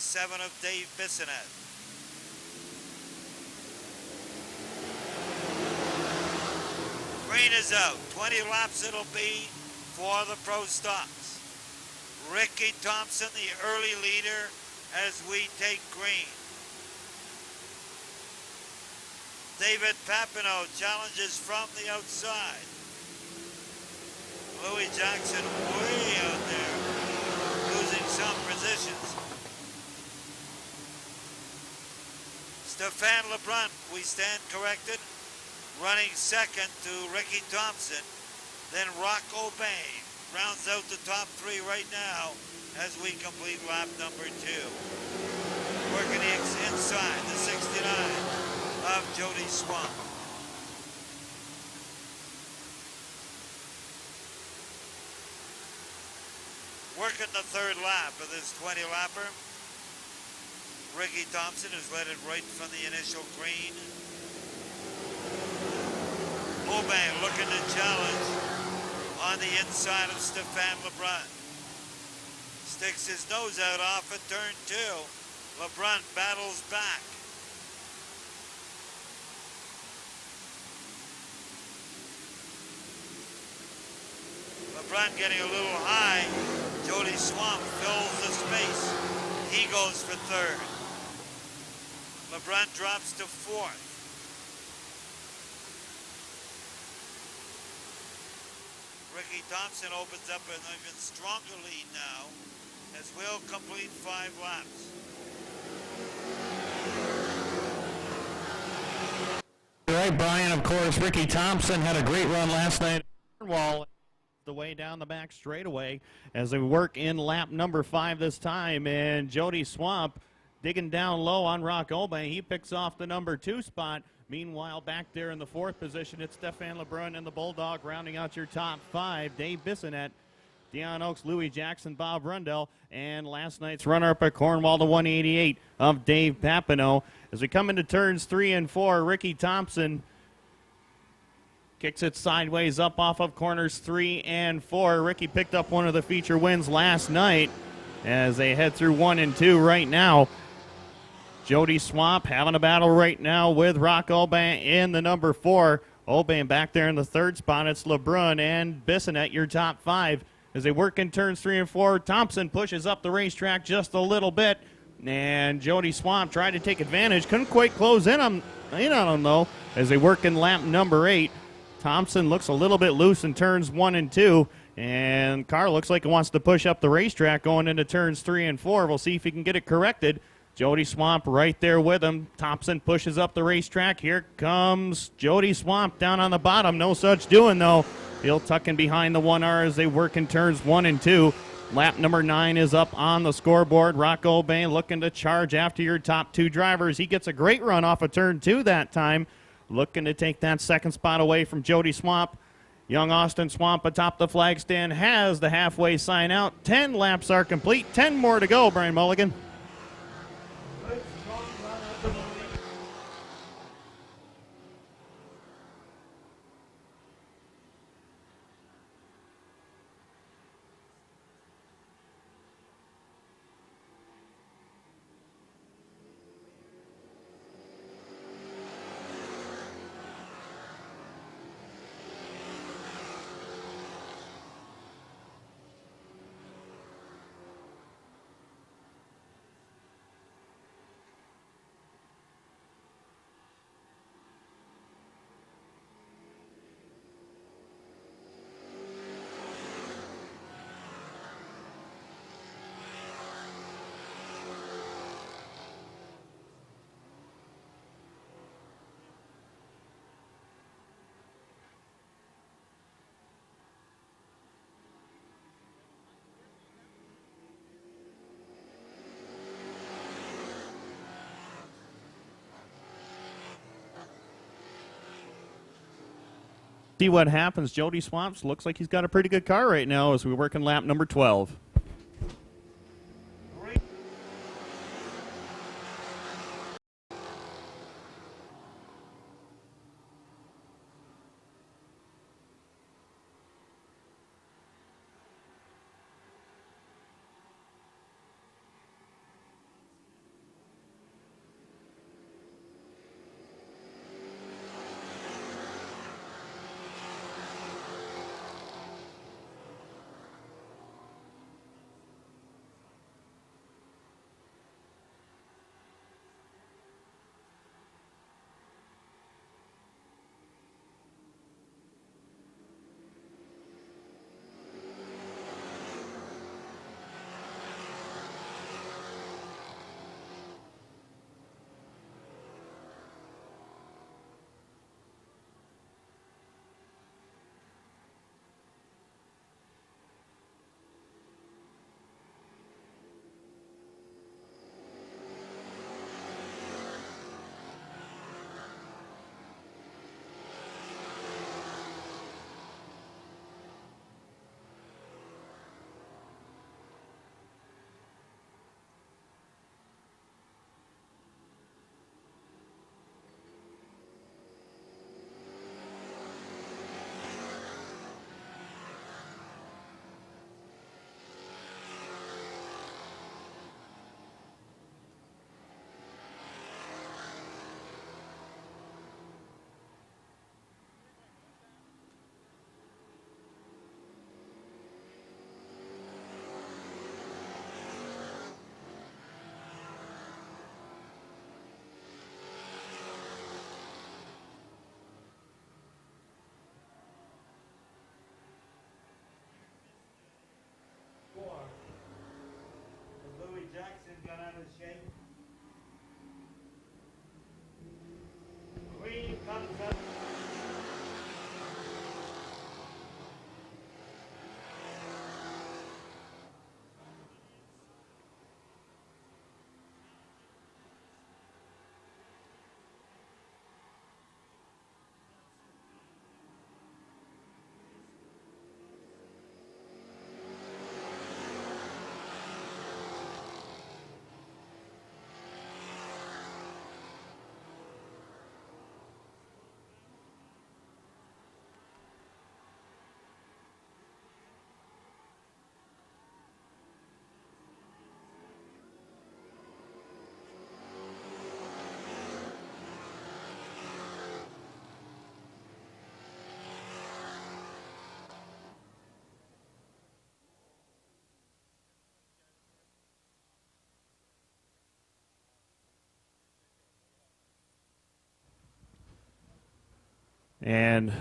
27 of Dave Bissonette. Green is out. 20 laps it'll be for the pro stocks. Ricky Thompson, the early leader, as we take green. David Papineau challenges from the outside. Louis Jackson way out there, losing some positions. Stefan Lebrun, we stand corrected, running second to Ricky Thompson. Then Rock O'Bain rounds out the top three right now as we complete lap number 2. Working inside the 69 of Jody Swamp. Working the third lap of this 20-lapper. Ricky Thompson has led it right from the initial green. O'Bain looking to challenge on the inside of Stefan Lebrun. Sticks his nose out off at turn 2. Lebrun battles back. Lebrun getting a little high. Jody Swamp fills the space. He goes for third. Lebrun drops to fourth. Ricky Thompson opens up an even stronger lead now as we'll complete 5 laps. You're right, Brian. Of course, Ricky Thompson had a great run last night. The way down the back straightaway as they work in lap number 5 this time, and Jody Swamp digging down low on Rock O'Bain. He picks off the number 2 spot. Meanwhile, back there in the 4th position, it's Stefan Lebrun and the Bulldog rounding out your top 5. Dave Bissonette, Deion Oaks, Louis Jackson, Bob Rundell, and last night's runner-up at Cornwall, the 188 of Dave Papineau. As we come into turns 3 and 4, Ricky Thompson kicks it sideways up off of corners 3 and 4. Ricky picked up one of the feature wins last night as they head through 1 and 2 right now. Jody Swamp having a battle right now with Rock O'Bain in the number 4. O'Bain back there in the 3rd spot. It's Lebrun and Bissonette, your top 5. As they work in turns 3 and 4, Thompson pushes up the racetrack just a little bit. And Jody Swamp tried to take advantage. Couldn't quite close in on him, though, as they work in lap number 8. Thompson looks a little bit loose in turns 1 and 2, and car looks like it wants to push up the racetrack going into turns 3 and 4. We'll see if he can get it corrected. Jody Swamp right there with him. Thompson pushes up the racetrack. Here comes Jody Swamp down on the bottom. No such doing, though. He'll tuck in behind the 1R as they work in turns 1 and 2. Lap number 9 is up on the scoreboard. Rock O'Bain looking to charge after your top 2 drivers. He gets a great run off of turn 2 that time. Looking to take that 2nd spot away from Jody Swamp. Young Austin Swamp atop the flag stand has the halfway sign out. 10 laps are complete. 10 more to go, Brian Mulligan. See what happens. Jody Swamps looks like he's got a pretty good car right now as we work in lap number 12. And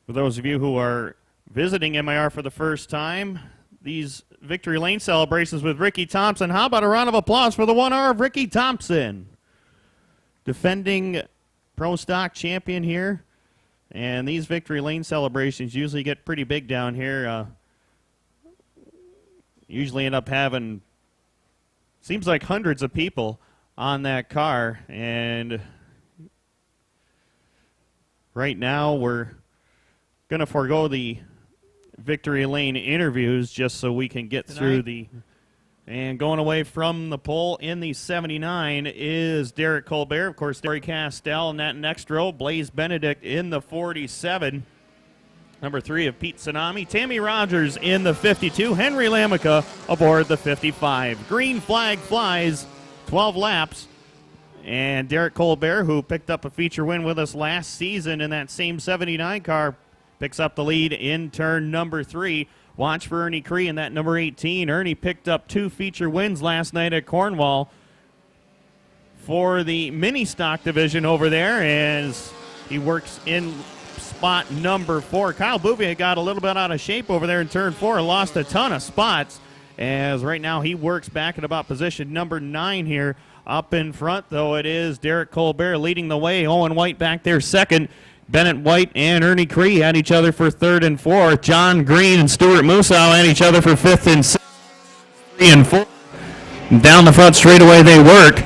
for those of you who are visiting MIR for the first time, these Victory Lane celebrations with Ricky Thompson. How about a round of applause for the 1R of Ricky Thompson? Defending Pro Stock champion here. And these Victory Lane celebrations usually get pretty big down here. Usually end up having, seems like hundreds of people on that car. And right now we're going to forego the Victory Lane interviews just so we can get through the... And going away from the pole in the 79 is Derek Colbert. Of course, Corey Castell in that next row. Blaze Benedict in the 47. Number 3 of Pete Tsunami. Tammy Rogers in the 52. Henry Lamica aboard the 55. Green flag flies, 12 laps. And Derek Colbert, who picked up a feature win with us last season in that same 79 car, picks up the lead in turn number 3. Watch for Ernie Cree in that number 18. Ernie picked up 2 feature wins last night at Cornwall for the mini stock division over there as he works in spot number 4. Kyle Bouvier got a little bit out of shape over there in turn 4, lost a ton of spots as right now he works back at about position number 9 here. Up in front, though, it is Derek Colbert leading the way. Owen White back there second. Bennett White and Ernie Cree at each other for 3rd and 4th. John Green and Stuart Musow at each other for 5th and 6th. 3 and 4. Down the front straightaway they work.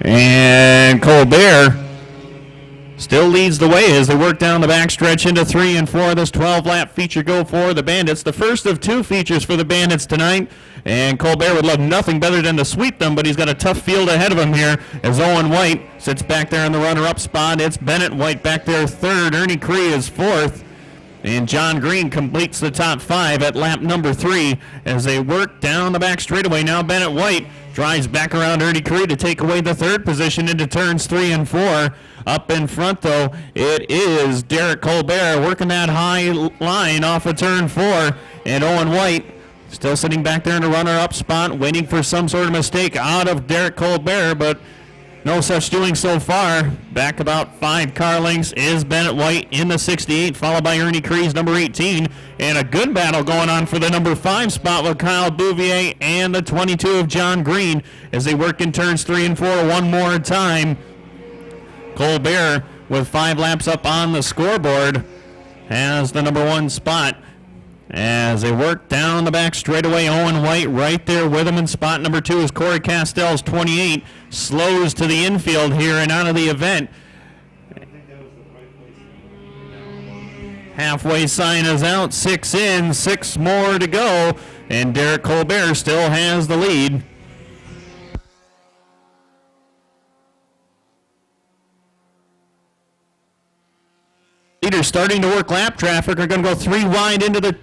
And Colbert still leads the way as they work down the backstretch into 3 and 4. This 12-lap feature go for the Bandits. The first of 2 features for the Bandits tonight. And Colbert would love nothing better than to sweep them, but he's got a tough field ahead of him here as Owen White sits back there in the runner-up spot. It's Bennett White back there 3rd. Ernie Cree is 4th. And John Green completes the top 5 at lap number 3 as they work down the back straightaway. Now Bennett White drives back around Ernie Cree to take away the 3rd position into turns 3 and 4. Up in front, though, it is Derek Colbert working that high line off of turn 4. And Owen White still sitting back there in the runner-up spot, waiting for some sort of mistake out of Derek Colbert, but no such doing so far. Back about 5 car lengths is Bennett White in the 68, followed by Ernie Cree's number 18. And a good battle going on for the number 5 spot with Kyle Bouvier and the 22 of John Green as they work in turns 3 and 4 one more time. Colbert, with 5 laps up on the scoreboard, has the number 1 spot. As they work down the back straightaway, Owen White right there with him in spot number 2 is Corey Castell's 28. Slows to the infield here and out of the event. Halfway sign is out, 6 in, 6 more to go, and Derek Colbert still has the lead. Leaders starting to work lap traffic are going to go 3 wide into the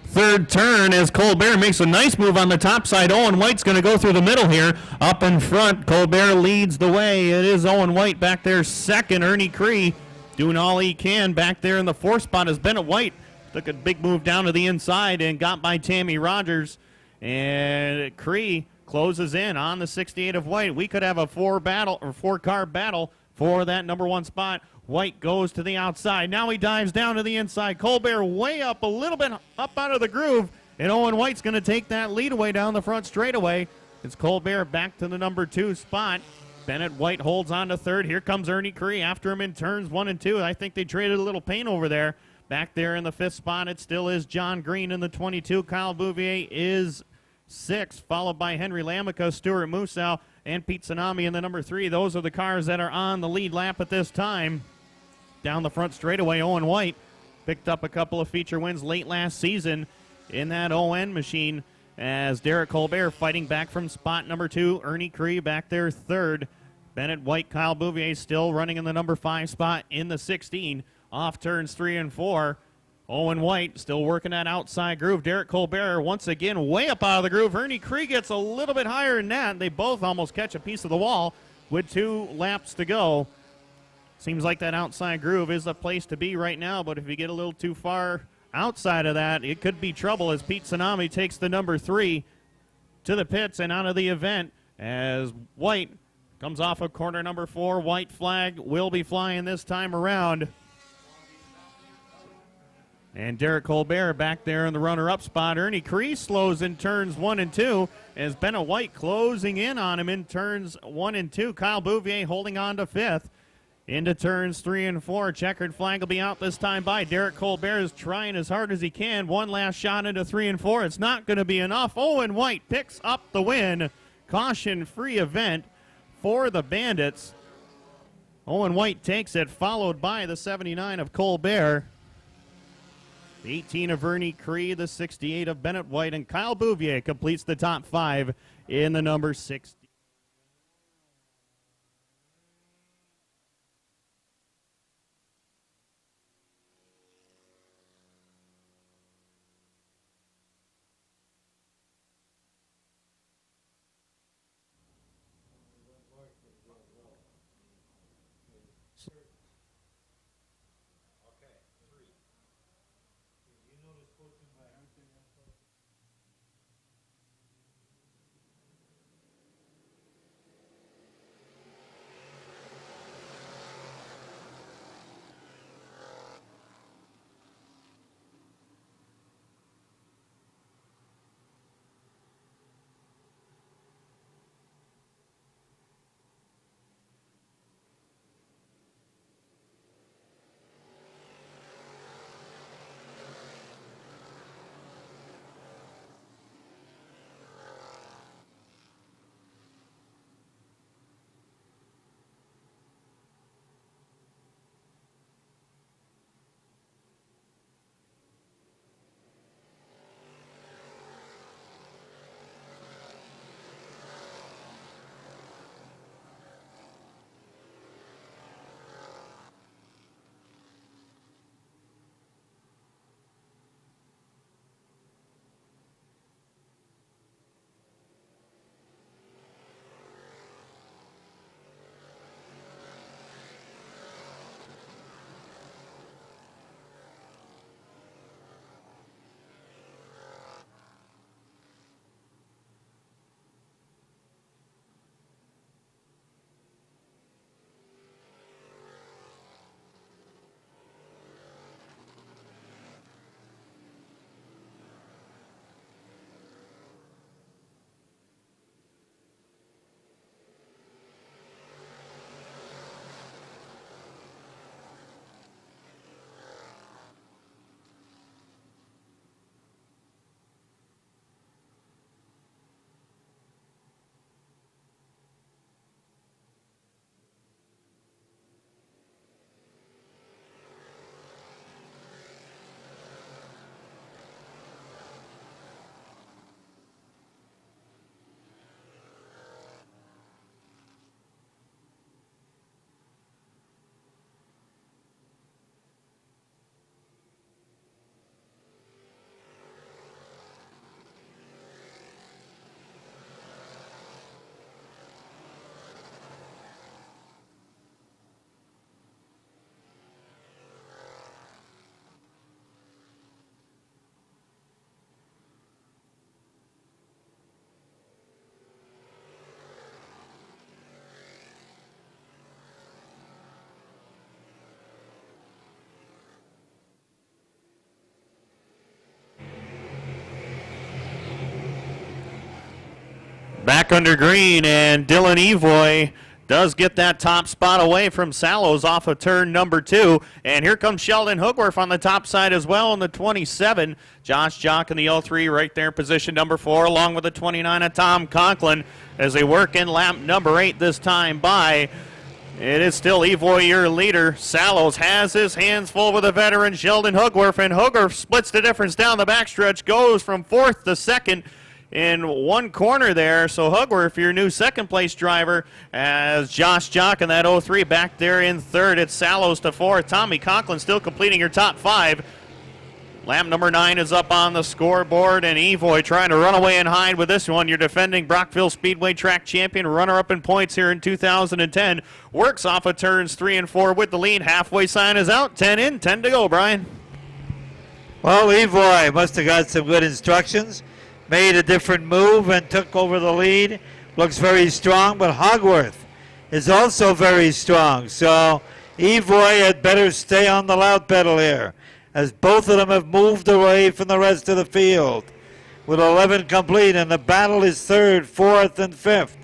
3rd turn as Colbert makes a nice move on the top side. Owen White's going to go through the middle here. Up in front, Colbert leads the way. It is Owen White back there 2nd. Ernie Cree doing all he can back there in the 4th spot as Bennett White took a big move down to the inside and got by Tammy Rogers. And Cree closes in on the 68 of White. We could have a 4-car battle for that number 1 spot. White goes to the outside. Now he dives down to the inside. Colbert way up a little bit up out of the groove. And Owen White's going to take that lead away down the front straightaway. It's Colbert back to the number 2 spot. Bennett White holds on to 3rd. Here comes Ernie Cree after him in turns 1 and 2. I think they traded a little paint over there. Back there in the 5th spot, it still is John Green in the 22. Kyle Bouvier is 6th, followed by Henry Lamica, Stuart Musow, and Pete Tsunami in the number 3. Those are the cars that are on the lead lap at this time. Down the front straightaway, Owen White picked up a couple of feature wins late last season in that ON machine as Derek Colbert fighting back from spot number 2. Ernie Cree back there 3rd. Bennett White, Kyle Bouvier still running in the number 5 spot in the 16. Off turns 3 and 4. Owen White still working that outside groove. Derek Colbert once again way up out of the groove. Ernie Cree gets a little bit higher than that. They both almost catch a piece of the wall with 2 laps to go. Seems like that outside groove is the place to be right now, but if you get a little too far outside of that, it could be trouble as Pete Tsunami takes the number 3 to the pits and out of the event as White Comes off of corner number 4. White flag will be flying this time around. And Derek Colbert back there in the runner-up spot. Ernie Cree slows in turns 1 and 2 as Bennett White closing in on him in turns 1 and 2. Kyle Bouvier holding on to 5th. Into turns 3 and 4. Checkered flag will be out this time by Derek Colbert is trying as hard as he can. One last shot into 3 and 4. It's not going to be enough. Owen White picks up the win. Caution-free event for the Bandits. Owen White takes it, followed by the 79 of Colbert. The 18 of Ernie Cree, the 68 of Bennett White, and Kyle Bouvier completes the top 5 in the number 60. Back under green, and Dylan Evoy does get that top spot away from Sallows off of turn number 2. And here comes Sheldon Hoogworth on the top side as well in the 27. Josh Jock in the 03 right there, position number 4, along with the 29 of Tom Conklin as they work in lap number 8 this time by. It is still Evoy, your leader. Sallows has his hands full with the veteran Sheldon Hoogworth, and Hoogworth splits the difference down the backstretch, goes from 4th to 2nd. In one corner there, so Hoogworth, your new second-place driver, as Josh Jock in that 03 back there in 3rd. It's Sallows to 4th. Tommy Conklin still completing your top 5. Lap number 9 is up on the scoreboard, and Evoy trying to run away and hide with this one. Your defending Brockville Speedway track champion, runner-up in points here in 2010. Works off of turns 3 and 4 with the lead. Halfway sign is out. 10 in, 10 to go, Brian. Well, Evoy must have got some good instructions. Made a different move and took over the lead. Looks very strong, but Hoogworth is also very strong. So Evoy had better stay on the loud pedal here, as both of them have moved away from the rest of the field. With 11 complete, and the battle is third, fourth, and fifth.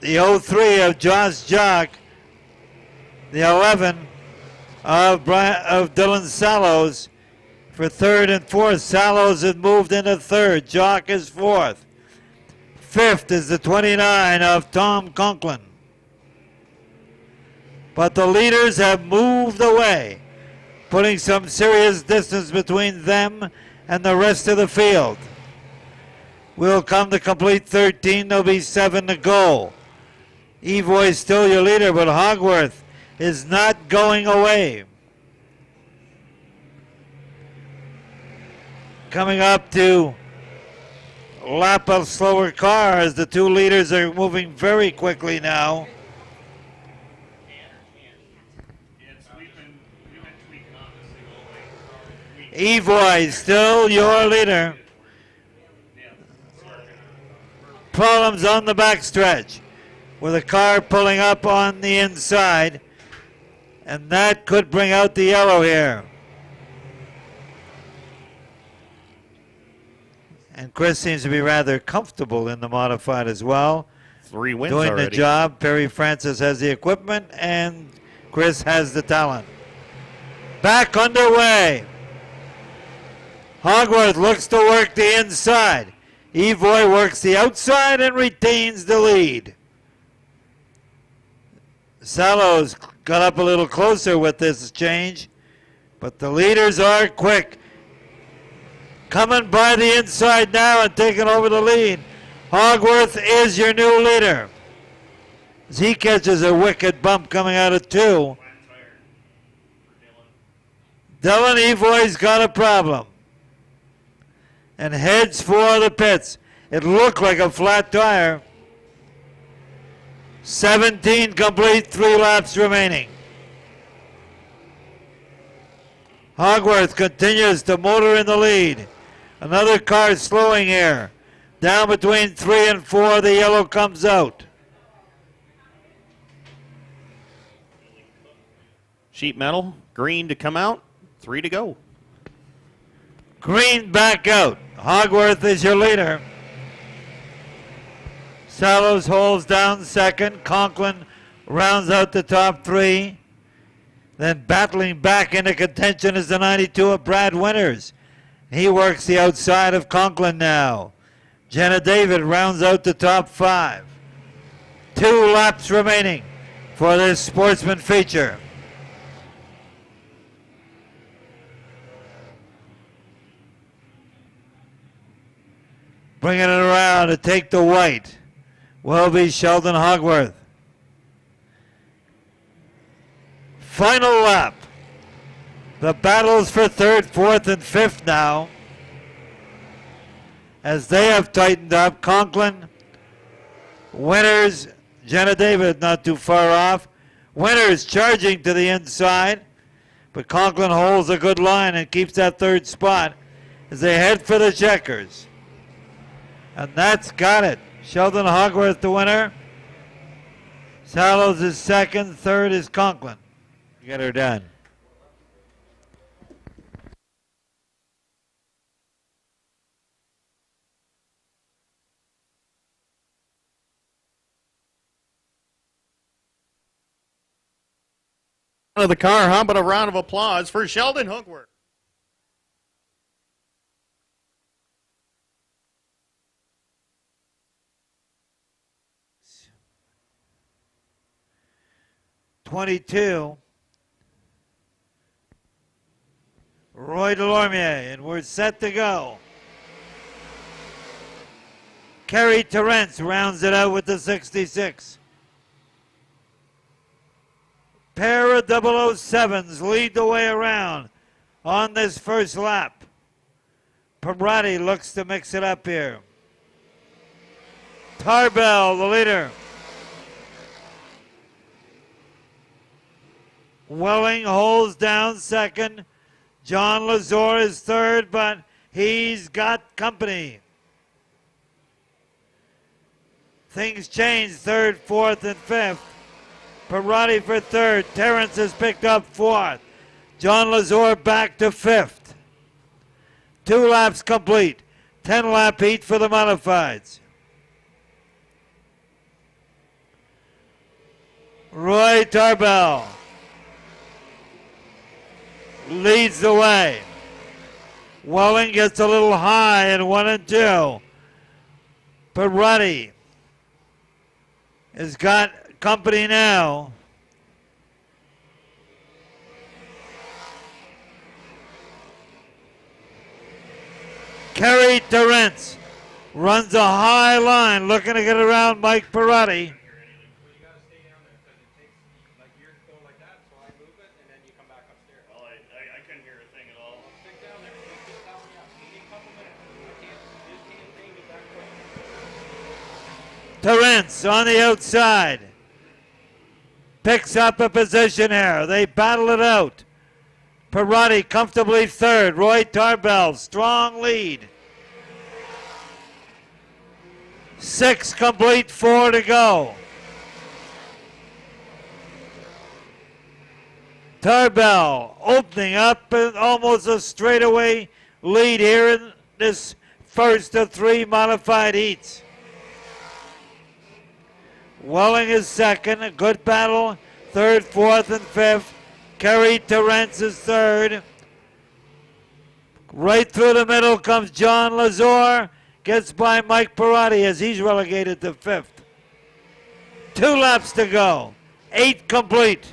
The 03 of Josh Jock, the 11 of Dylan Sallows for third and fourth. Sallows has moved into third. Jock is fourth. Fifth is the 29 of Tom Conklin. But the leaders have moved away, putting some serious distance between them and the rest of the field. We'll come to complete 13. There'll be 7 to go. Evoy is still your leader, but Hogworth is not going away. Coming up to lap a slower car as the two leaders are moving very quickly now. Evoy still your leader. Problems on the backstretch with a car pulling up on the inside, and that could bring out the yellow here. And Chris seems to be rather comfortable in the modified as well. 3 wins doing already. the job. Perry Francis has the equipment, and Chris has the talent. Back underway. Hogworth looks to work the inside. Evoy works the outside and retains the lead. Sallows got up a little closer with this change, but the leaders are quick. Coming by the inside now and taking over the lead. Hogworth is your new leader, as he catches a wicked bump coming out of 2. Dylan Evoy's got a problem and heads for the pits. It looked like a flat tire. 17 complete, 3 laps remaining. Hogworth continues to motor in the lead. Another car slowing here. Down between 3 and 4, the yellow comes out. Sheet metal, green to come out, 3 to go. Green back out. Hogworth is your leader. Sallows holds down second. Conklin rounds out the top 3. Then battling back into contention is the 92 of Brad Winters. He works the outside of Conklin now. Jenna David rounds out the top 5. 2 laps remaining for this sportsman feature. Bringing it around to take the white will be Sheldon Hogworth. Final lap. The battles for third, fourth, and fifth now, as they have tightened up. Conklin, Winters, Jenna David not too far off. Winters charging to the inside, but Conklin holds a good line and keeps that third spot as they head for the checkers. And that's got it. Sheldon Hogworth the winner. Sallows is second. Third is Conklin. Get her done. Of the car, how about a round of applause for Sheldon Hogworth? '22. Roy Delormier, and we're set to go. Kerry Terrence rounds it out with the 66. Pair of 007s lead the way around on this first lap. Parati looks to mix it up here. Tarbell, the leader. Welling holds down second. John Lazor is third, but he's got company. Things change, third, fourth, and fifth. Perotti for third. Terrence has picked up fourth. John Lazor back to fifth. 2 laps complete. 10-lap heat for the modifieds. Roy Tarbell leads the way. Welling gets a little high in 1 and 2. Perotti has got company now. Kerry Terrence runs a high line looking to get around Mike Perotti. Terrence on the outside. Picks up a position here. They battle it out. Perotti comfortably third. Roy Tarbell, strong lead. 6 complete, 4 to go. Tarbell opening up almost a straightaway lead here in this first of 3 modified heats. Welling is second, a good battle, third, fourth, and fifth. Kerry Terrence is third. Right through the middle comes John Lazor, gets by Mike Perotti as he's relegated to fifth. 2 laps to go, 8 complete.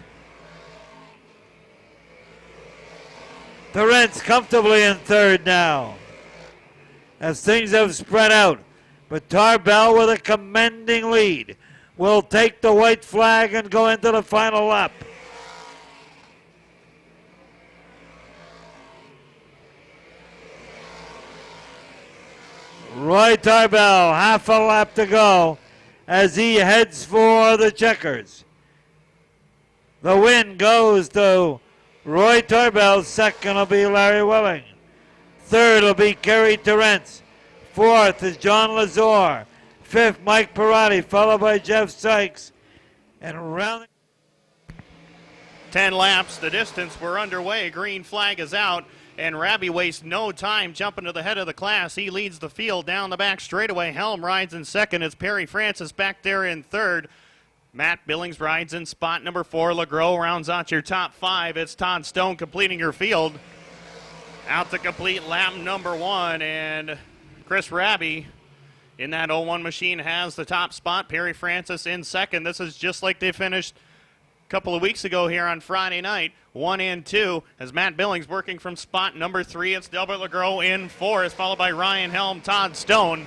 Terrence comfortably in third now, as things have spread out. But Tarbell with a commanding lead will take the white flag and go into the final lap. Roy Tarbell, half a lap to go as he heads for the checkers. The win goes to Roy Tarbell. Second will be Larry Welling. Third will be Kerry Terrence. Fourth is John Lazor. Fifth, Mike Perotti, followed by Jeff Sykes. And rounding 10 laps, the distance, we're underway. Green flag is out, and Raby wastes no time jumping to the head of the class. He leads the field down the back straightaway. Helm rides in second. It's Perry Francis back there in third. Matt Billings rides in spot number 4. LeGros rounds out your top 5. It's Todd Stone completing your field. Out to complete lap number 1, and Chris Raby in that 01 machine has the top spot. Perry Francis in second. This is just like they finished a couple of weeks ago here on Friday night. 1 and 2 as Matt Billings working from spot number 3. It's Delbert LeGros in 4th, followed by Ryan Helm, Todd Stone.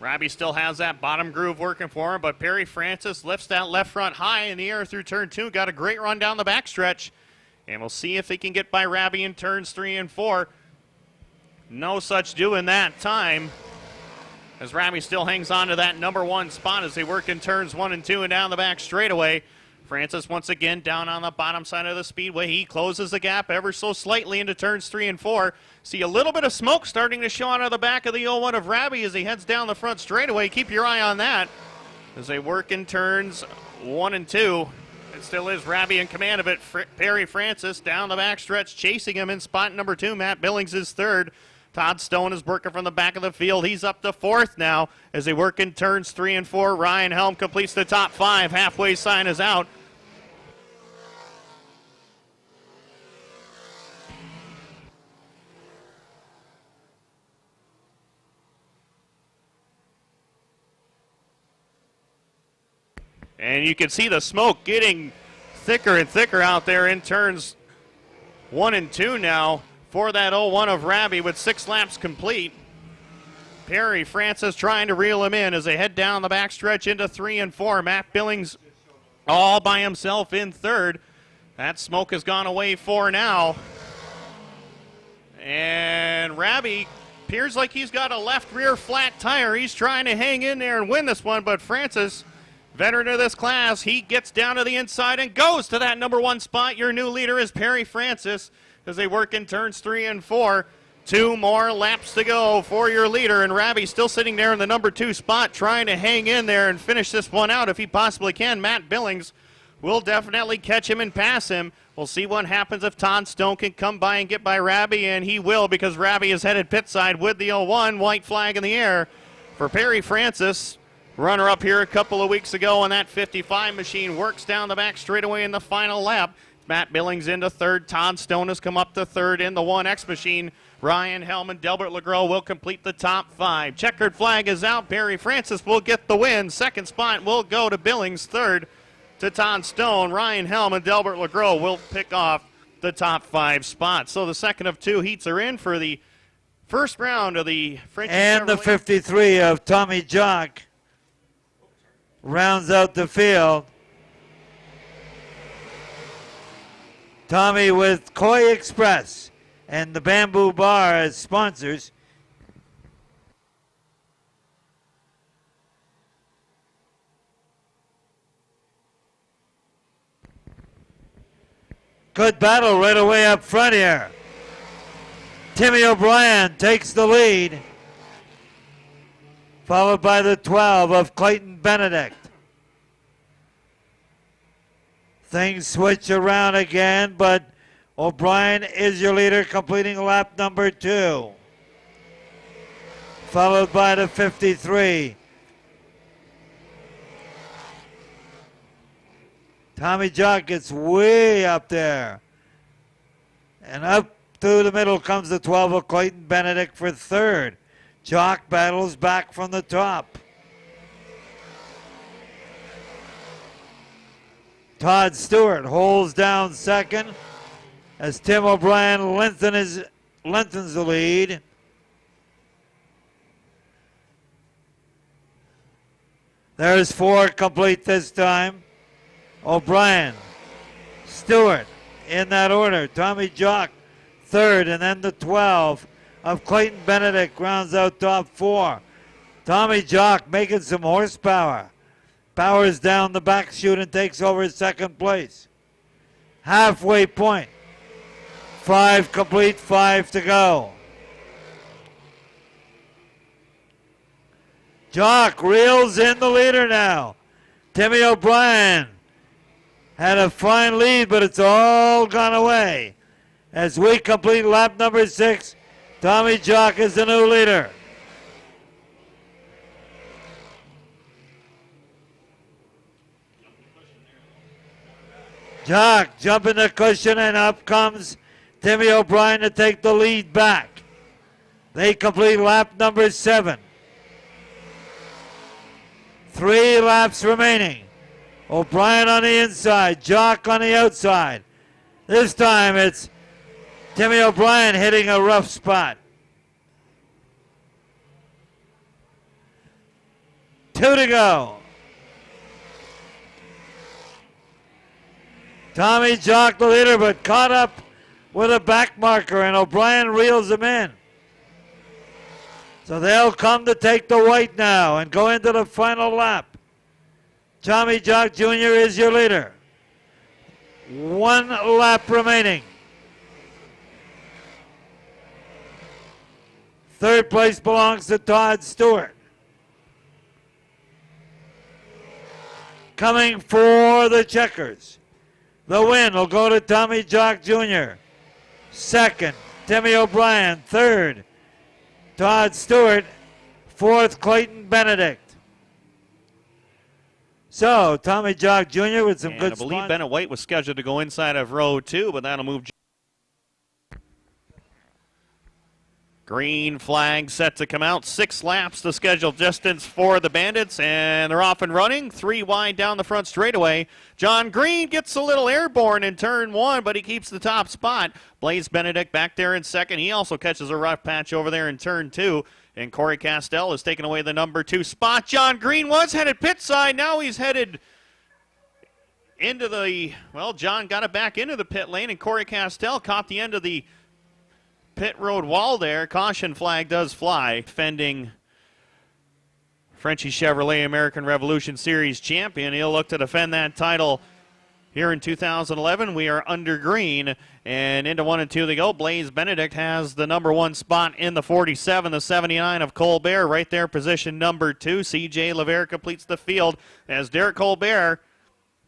Raby still has that bottom groove working for him, but Perry Francis lifts that left front high in the air through turn 2. Got a great run down the backstretch. And we'll see if he can get by Raby in turns 3 and 4. No such doing that time, as Raby still hangs on to that number 1 spot as they work in turns 1 and 2 and down the back straightaway. Francis once again down on the bottom side of the speedway. He closes the gap ever so slightly into turns 3 and 4. See a little bit of smoke starting to show out of the back of the 01 of Raby as he heads down the front straightaway. Keep your eye on that as they work in turns 1 and 2. It still is Raby in command of it. Perry Francis down the backstretch chasing him in spot number 2. Matt Billings is third. Todd Stone is working from the back of the field. He's up to 4th now as they work in turns 3 and 4. Ryan Helm completes the top 5. Halfway sign is out. And you can see the smoke getting thicker and thicker out there in turns 1 and 2 now for that 01 of Raby with 6 laps complete. Perry Francis trying to reel him in as they head down the backstretch into 3 and 4. Matt Billings all by himself in third. That smoke has gone away for now. And Raby appears like he's got a left rear flat tire. He's trying to hang in there and win this one, but Francis, veteran of this class, he gets down to the inside and goes to that number 1 spot. Your new leader is Perry Francis as they work in turns 3 and 4. 2 more laps to go for your leader, and Ravi still sitting there in the number 2 spot, trying to hang in there and finish this one out if he possibly can. Matt Billings will definitely catch him and pass him. We'll see what happens if Todd Stone can come by and get by Ravi, and he will, because Ravi is headed pit side with the 01. White flag in the air for Perry Francis. Runner up here a couple of weeks ago on that 55 machine, works down the back straightaway in the final lap. Matt Billings into third. Todd Stone has come up to third in the 1X machine. Ryan Hellman, Delbert LeGros will complete the top 5. Checkered flag is out. Perry Francis will get the win. Second spot will go to Billings. Third to Todd Stone. Ryan Hellman, Delbert LeGros will pick off the top 5 spots. So the second of 2 heats are in for the first round of the French. And the 53 of Tommy Jock rounds out the field. Tommy with Koi Express and the Bamboo Bar as sponsors. Good battle right away up front here. Timmy O'Brien takes the lead, followed by the 12 of Clayton Benedict. Things switch around again, but O'Brien is your leader, completing lap number 2, followed by the 53. Tommy Jock gets way up there. And up through the middle comes the 12 of Clayton Benedict for third. Jock battles back from the top. Todd Stewart holds down second as Tim O'Brien lengthens the lead. There's 4 complete this time. O'Brien, Stewart in that order. Tommy Jock third, and then the 12 of Clayton Benedict rounds out top 4. Tommy Jock making some horsepower. Powers down the back chute and takes over second place. Halfway point. 5 complete, 5 to go. Jock reels in the leader now. Timmy O'Brien had a fine lead, but it's all gone away. As we complete lap number 6, Tommy Jock is the new leader. Jock jumping the cushion, and up comes Timmy O'Brien to take the lead back. They complete lap number 7. 3 laps remaining. O'Brien on the inside, Jock on the outside. This time it's Timmy O'Brien hitting a rough spot. 2 to go. Tommy Jock the leader, but caught up with a back marker, and O'Brien reels him in. So they'll come to take the white now and go into the final lap. Tommy Jock Jr. is your leader. 1 lap remaining. Third place belongs to Todd Stewart. Coming for the checkers. The win will go to Tommy Jock Jr. Second, Timmy O'Brien. Third, Todd Stewart. Fourth, Clayton Benedict. So, Tommy Jock Jr. with some good I believe Bennett White was scheduled to go inside of row 2, but that'll move. Green flag set to come out. 6 laps the scheduled distance for the Bandits, and they're off and running. 3 wide down the front straightaway. John Green gets a little airborne in turn 1, but he keeps the top spot. Blaze Benedict back there in second. He also catches a rough patch over there in turn 2. And Corey Castell has taken away the number 2 spot. John Green was headed pit side. Now he's headed into the, well, John got it back into the pit lane, and Corey Castell caught the end of the pit road wall there. Caution flag does fly. Defending Frenchie Chevrolet American Revolution Series champion. He'll look to defend that title Here in 2011, we are under green, and into 1 and 2 they go. Blaze Benedict has the number 1 spot in the 47, the 79 of Colbert, right there, position number 2. C.J. Levere completes the field as Derek Colbert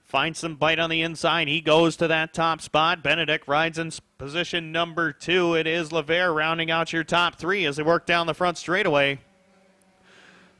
finds some bite on the inside. He goes to that top spot. Benedict rides in position number 2. It is Levere rounding out your top 3 as they work down the front straightaway.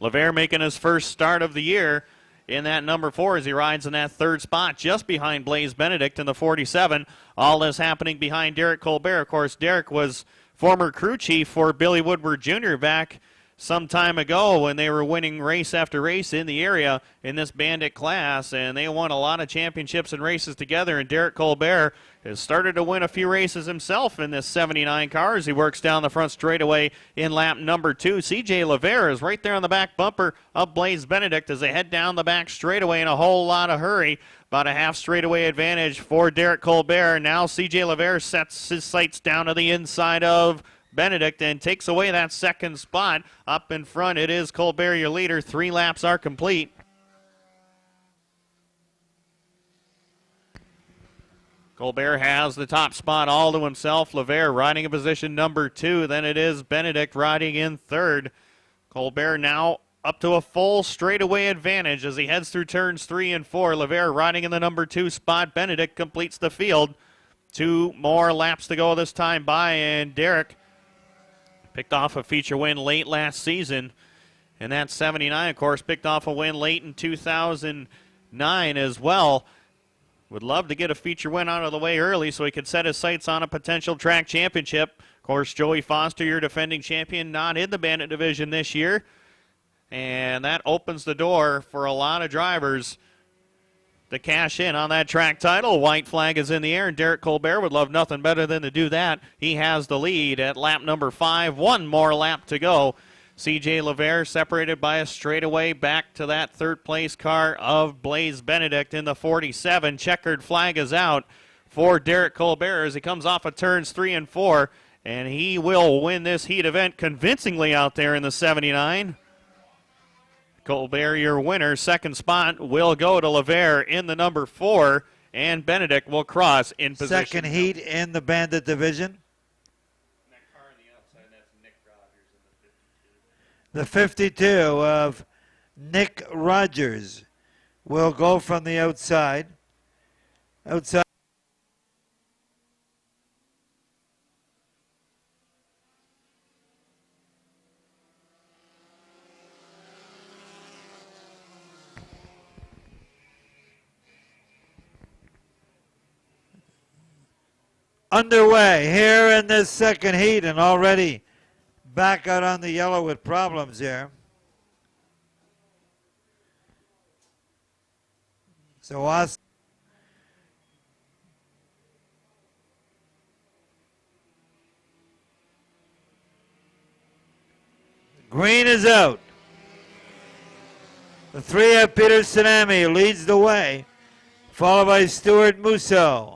Levere making his first start of the year in that number 4 as he rides in that 3rd spot just behind Blaze Benedict in the 47. All this happening behind Derek Colbert. Of course, Derek was former crew chief for Billy Woodward Jr. back some time ago when they were winning race after race in the area in this bandit class, and they won a lot of championships and races together, and Derek Colbert has started to win a few races himself in this 79 car as he works down the front straightaway in lap number 2. C.J. Levere is right there on the back bumper of Blaze Benedict as they head down the back straightaway in a whole lot of hurry. About a half straightaway advantage for Derek Colbert. Now C.J. Levere sets his sights down to the inside of Benedict and takes away that 2nd spot. Up in front, it is Colbert, your leader. 3 laps are complete. Colbert has the top spot all to himself. Levere riding in position number 2. Then it is Benedict riding in 3rd. Colbert now up to a full straightaway advantage as he heads through turns 3 and 4. Levere riding in the number 2 spot. Benedict completes the field. 2 more laps to go this time by, and Derek picked off a feature win late last season. And that 79, of course, picked off a win late in 2009 as well. Would love to get a feature win out of the way early so he could set his sights on a potential track championship. Of course, Joey Foster, your defending champion, not in the Bandit division this year. And that opens the door for a lot of drivers to cash in on that track title. White flag is in the air, and Derek Colbert would love nothing better than to do that. He has the lead at lap number 5. 1 more lap to go. C.J. Levere separated by a straightaway back to that 3rd place car of Blaze Benedict in the 47. Checkered flag is out for Derek Colbert as he comes off of turns 3 and 4, and he will win this heat event convincingly out there in the 79. Colbert, your winner. 2nd spot will go to Levere in the number 4, and Benedict will cross in position. 2nd heat in the Bandit division. That car on the outside, that's Nick Rogers in the 52. The 52 of Nick Rogers will go from the outside. Underway here in this 2nd heat, and already back out on the yellow with problems here. So Austin. Green is out. The 3 of Peter Tsunami leads the way, followed by Stuart Musso.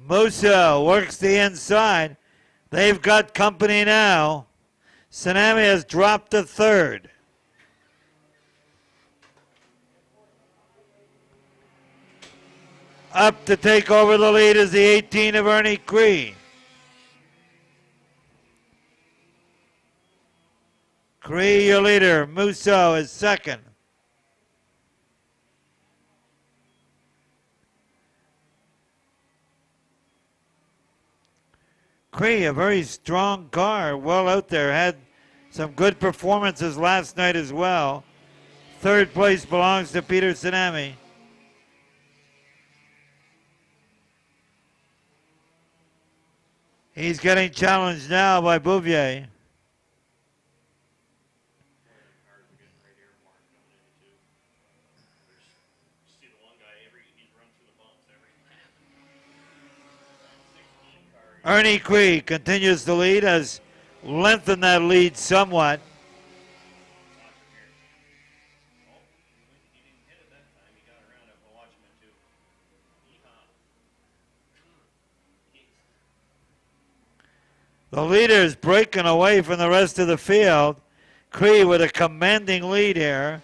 Musso works the inside. They've got company now. Tsunami has dropped to 3rd. Up to take over the lead is the 18 of Ernie Cree. Cree, your leader. Musso is 2nd. Cree, a very strong car, well out there, had some good performances last night as well. 3rd place belongs to Peter Tsunami. He's getting challenged now by Bouvier. Ernie Cree continues to lead, has lengthened that lead somewhat. The leader is breaking away from the rest of the field. Cree with a commanding lead here.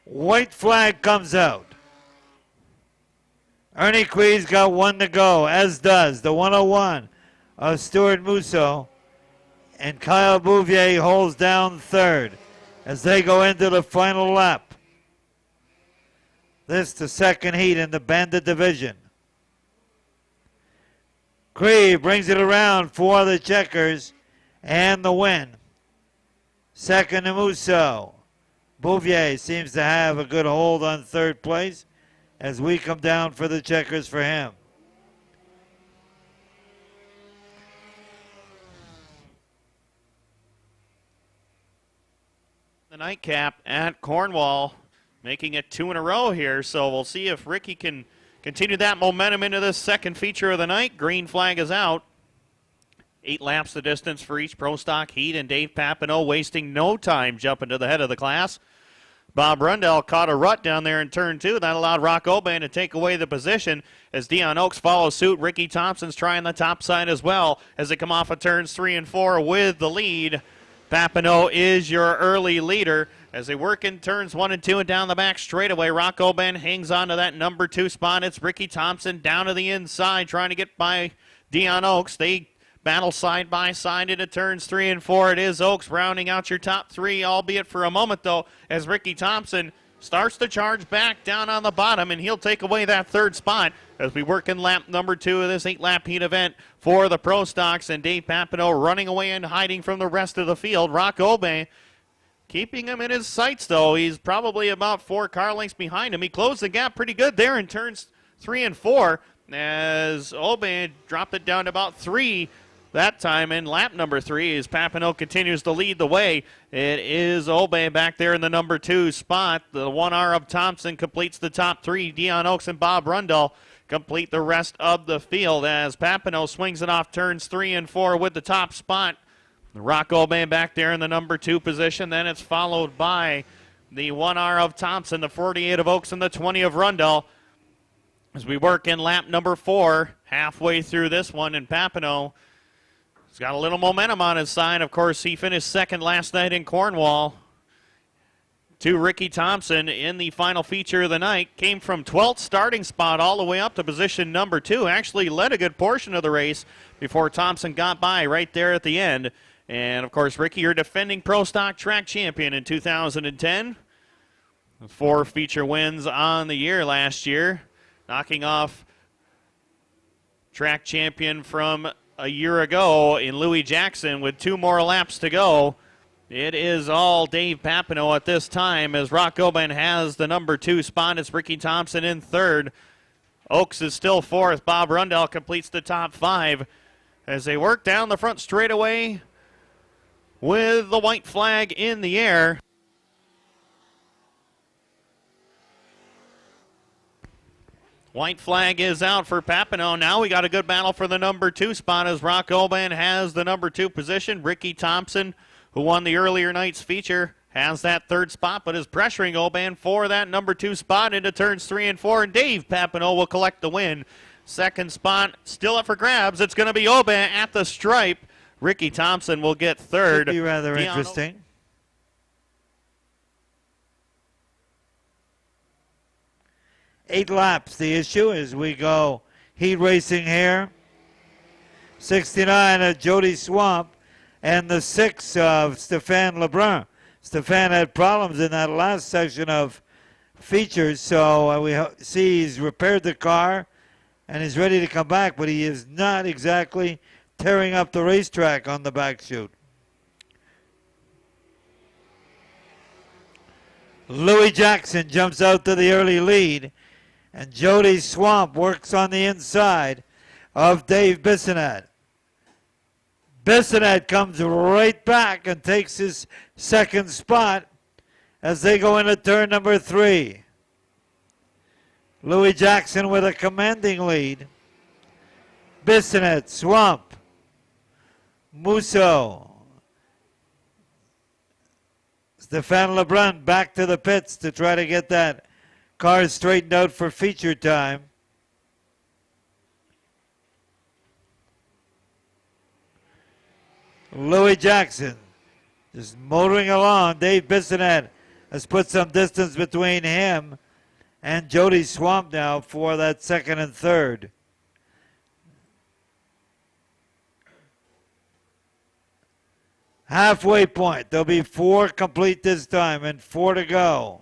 White flag comes out. Ernie Cree's got one to go, as does the 101 of Stuart Musso. And Kyle Bouvier holds down third as they go into the final lap. This the second heat in the Bandit division. Cree brings it around for the checkers and the win. Second to Musso. Bouvier seems to have a good hold on third place as we come down for the checkers for him. The nightcap at Cornwall, making it 2 in a row here, so we'll see if Ricky can continue that momentum into this second feature of the night. Green flag is out. 8 laps the distance for each Pro Stock heat, and Dave Papineau wasting no time jumping to the head of the class. Bob Rundell caught a rut down there in turn 2. That allowed Rock Oban to take away the position as Dion Oaks follows suit. Ricky Thompson's trying the top side as well as they come off of turns 3 and 4 with the lead. Papineau is your early leader as they work in turns 1 and 2 and down the back straightaway. Rock Oban hangs on to that number 2 spot. It's Ricky Thompson down to the inside trying to get by Dion Oaks. They battle side by side into turns 3 and 4. It is Oaks rounding out your top 3, albeit for a moment, though, as Ricky Thompson starts to charge back down on the bottom, and he'll take away that third spot as we work in lap number 2 of this 8-lap heat event for the Pro Stocks, and Dave Papineau running away and hiding from the rest of the field. Rock Oban keeping him in his sights, though. He's probably about 4 car lengths behind him. He closed the gap pretty good there in turns 3 and 4 as Oban dropped it down to about 3 that time in lap number 3 as Papineau continues to lead the way. It is Oban back there in the number 2 spot. The 1R of Thompson completes the top 3. Dion Oaks and Bob Rundell complete the rest of the field as Papineau swings it off turns 3 and 4 with the top spot. Rock Oban back there in the number 2 position. Then it's followed by the 1R of Thompson, the 48 of Oaks, and the 20 of Rundell as we work in lap number 4 halfway through this one. And Papineau he's got a little momentum on his side. Of course, he finished second last night in Cornwall to Ricky Thompson in the final feature of the night. Came from 12th starting spot all the way up to position number 2. Actually led a good portion of the race before Thompson got by right there at the end. And, of course, Ricky, your defending Pro Stock track champion in 2010. 4 feature wins on the year last year, knocking off track champion from a year ago in Louis Jackson with 2 more laps to go. It is all Dave Papineau at this time as Rock Oban has the number 2 spot. It's Ricky Thompson in 3rd. Oaks is still 4th. Bob Rundell completes the top 5 as they work down the front straightaway with the white flag in the air. White flag is out for Papineau. Now we got a good battle for the number 2 spot as Rock Oban has the number 2 position. Ricky Thompson, who won the earlier night's feature, has that 3rd spot, but is pressuring Oban for that number 2 spot into turns 3 and 4. And Dave Papineau will collect the win. 2nd spot still up for grabs. It's going to be Oban at the stripe. Ricky Thompson will get 3rd. Could be rather interesting. 8 laps, the issue as we go heat racing here. 69 of Jody Swamp and the 6 of Stéphane Lebrun. Stéphane had problems in that last section of features, so we see he's repaired the car and he's ready to come back, but he is not exactly tearing up the racetrack on the back chute. Louis Jackson jumps out to the early lead, and Jody Swamp works on the inside of Dave Bissonette. Bissonette comes right back and takes his 2nd spot as they go into turn number 3. Louis Jackson with a commanding lead. Bissonette, Swamp, Musso, Stefan Lebrun back to the pits to try to get that car straightened out for feature time. Louis Jackson just motoring along. Dave Bissonette has put some distance between him and Jody Swamp now for that second and third. Halfway point. There'll be 4 complete this time and 4 to go.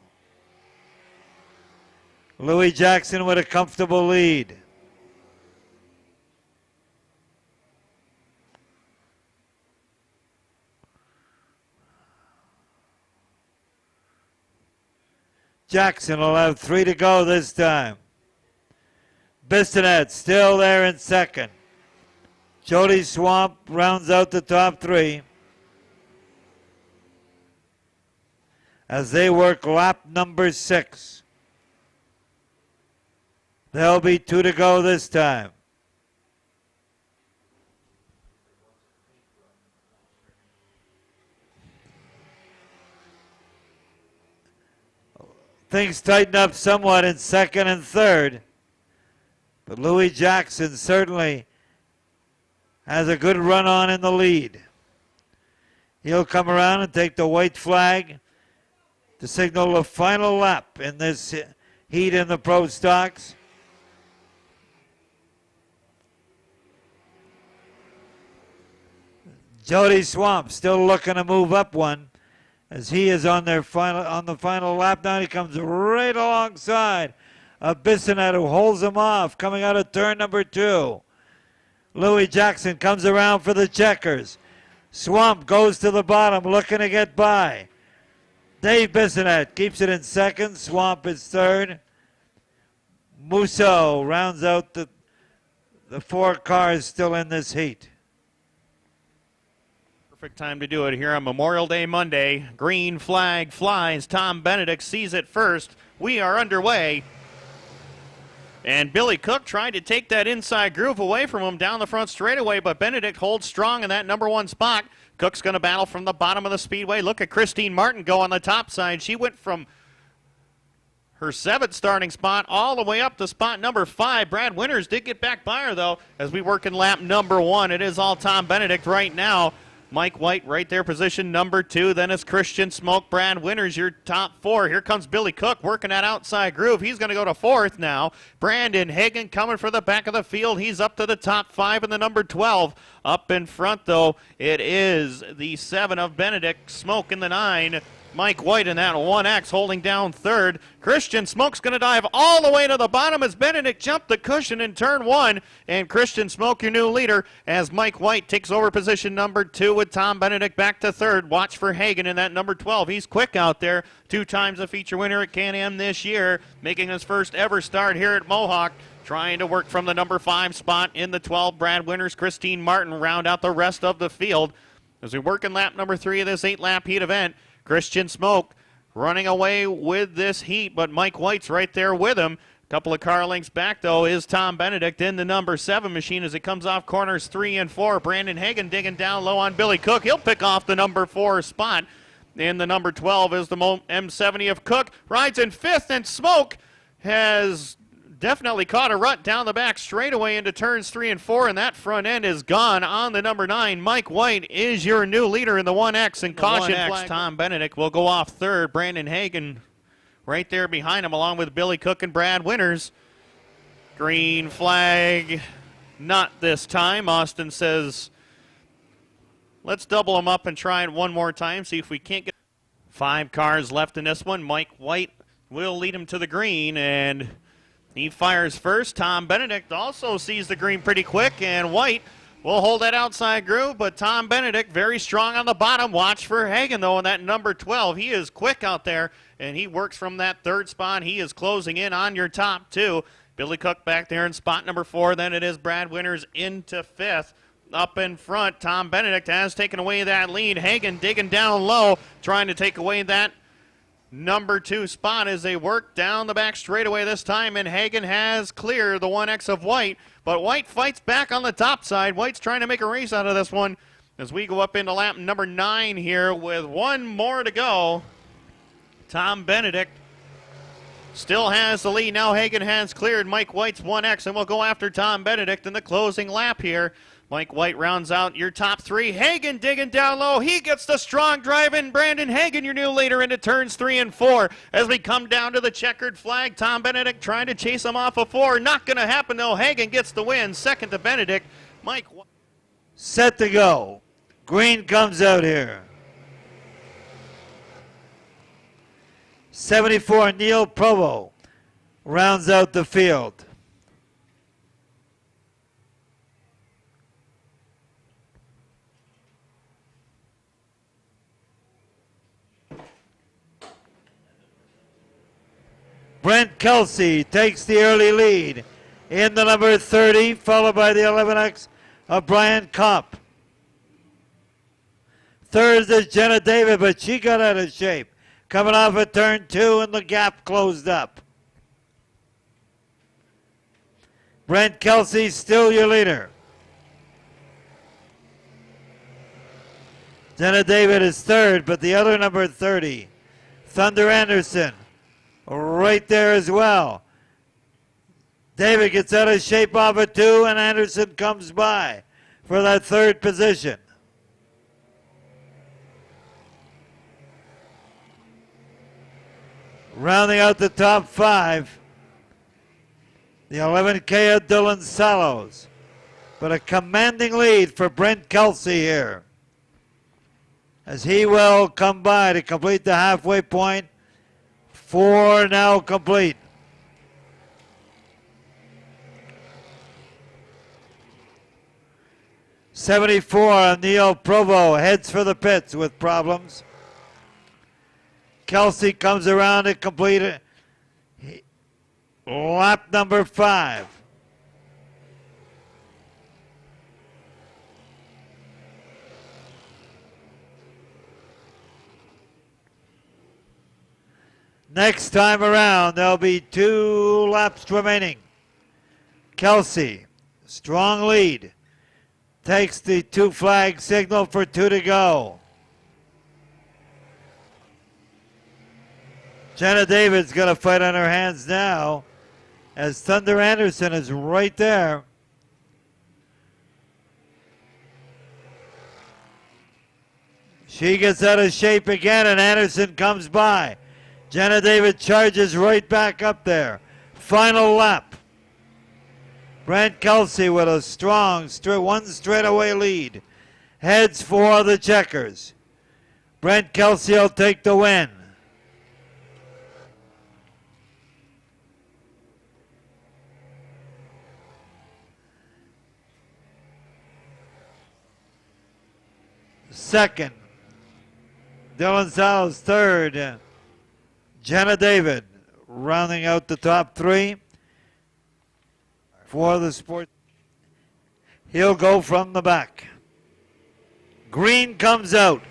Louis Jackson with a comfortable lead. Jackson will have 3 to go this time. Bissonette still there in second. Jody Swamp rounds out the top 3 as they work lap number 6. There'll be 2 to go this time. Things tighten up somewhat in second and third, but Louis Jackson certainly has a good run on in the lead. He'll come around and take the white flag to signal the final lap in this heat in the pro stocks. Jody Swamp still looking to move up one as he is on the final lap now. He comes right alongside of Bissonette, who holds him off coming out of turn number 2. Louis Jackson comes around for the checkers. Swamp goes to the bottom looking to get by. Dave Bissonette keeps it in second. Swamp is third. Musso rounds out the 4 cars still in this heat. Perfect time to do it here on Memorial Day Monday. Green flag flies. Tom Benedict sees it first. We are underway. And Billy Cook tried to take that inside groove away from him down the front straightaway, but Benedict holds strong in that number 1 spot. Cook's going to battle from the bottom of the speedway. Look at Christine Martin go on the top side. She went from her 7th starting spot all the way up to spot number 5. Brad Winters did get back by her, though, as we work in lap number 1. It is all Tom Benedict right now. Mike White right there, position number 2. Then it's Christian Smoke, Brad Winters, your top 4. Here comes Billy Cook working that outside groove. He's going to go to 4th now. Brandon Hagan coming for the back of the field. He's up to the top 5 in the number 12. Up in front, though, it is the 7 of Benedict, Smoke in the 9. Mike White in that 1X holding down 3rd. Christian Smoke's going to dive all the way to the bottom as Benedict jumped the cushion in turn 1. And Christian Smoke, your new leader, as Mike White takes over position number 2 with Tom Benedict back to 3rd. Watch for Hagan in that number 12. He's quick out there. 2 times a feature winner at Can-Am this year, making his first ever start here at Mohawk. Trying to work from the number 5 spot in the 12. Brad Winters, Christine Martin round out the rest of the field. As we work in lap number 3 of this 8-lap heat event, Christian Smoke running away with this heat, but Mike White's right there with him. A couple of car lengths back, though, is Tom Benedict in the number 7 machine as it comes off corners 3 and 4. Brandon Hagan digging down low on Billy Cook. He'll pick off the number 4 spot. In the number 12 is the M70 of Cook. Rides in 5th, and Smoke has definitely caught a rut down the back straightaway into turns 3 and 4, and that front end is gone on the number 9. Mike White is your new leader in the 1X, and caution flag. Tom Benedict will go off 3rd. Brandon Hagan right there behind him, along with Billy Cook and Brad Winters. Green flag, not this time. Austin says, let's double them up and try it one more time, see if we can't get 5 cars left in this one. Mike White will lead him to the green, and he fires first. Tom Benedict also sees the green pretty quick, and White will hold that outside groove, but Tom Benedict very strong on the bottom. Watch for Hagan, though, in that number 12. He is quick out there, and he works from that 3rd spot. He is closing in on your top 2. Billy Cook back there in spot number 4. Then it is Brad Winters into 5th. Up in front, Tom Benedict has taken away that lead. Hagan digging down low, trying to take away that number 2 spot as they work down the back straightaway this time, and Hagen has cleared the 1X of White, but White fights back on the top side. White's trying to make a race out of this one as we go up into lap number 9 here with one more to go. Tom Benedict still has the lead. Now Hagen has cleared Mike White's 1X, and we'll go after Tom Benedict in the closing lap here. Mike White rounds out your top 3. Hagen digging down low. He gets the strong drive in. Brandon Hagen, your new leader, into turns 3 and 4. As we come down to the checkered flag, Tom Benedict trying to chase him off of 4. Not going to happen, though. Hagen gets the win. Second to Benedict. Mike White. Set to go. Green comes out here. 74, Neil Provo rounds out the field. Brent Kelsey takes the early lead in the number 30, followed by the 11X of Brian Kopp. Third is Jenna David, but she got out of shape. Coming off of turn 2 and the gap closed up. Brent Kelsey still your leader. Jenna David is third, but the other number 30, Thunder Anderson, right there as well. David gets out of shape off of 2, and Anderson comes by for that third position. Rounding out the top 5, the 11K of Dylan Sallows. But a commanding lead for Brent Kelsey here, as he will come by to complete the halfway point. 4 now complete. '74, Neil Provo heads for the pits with problems. Kelsey comes around to complete it. Lap number 5. Next time around, there'll be 2 laps remaining. Kelsey, strong lead, takes the 2 flag signal for 2 to go. Jenna David's got to fight on her hands now, as Thunder Anderson is right there. She gets out of shape again, and Anderson comes by. Jenna David charges right back up there. Final lap. Brent Kelsey with a strong one straightaway lead heads for the checkers. Brent Kelsey will take the win. Second, Dylan Sallows. Third, Jenna David, rounding out the top 3 for the sport. He'll go from the back. Green comes out.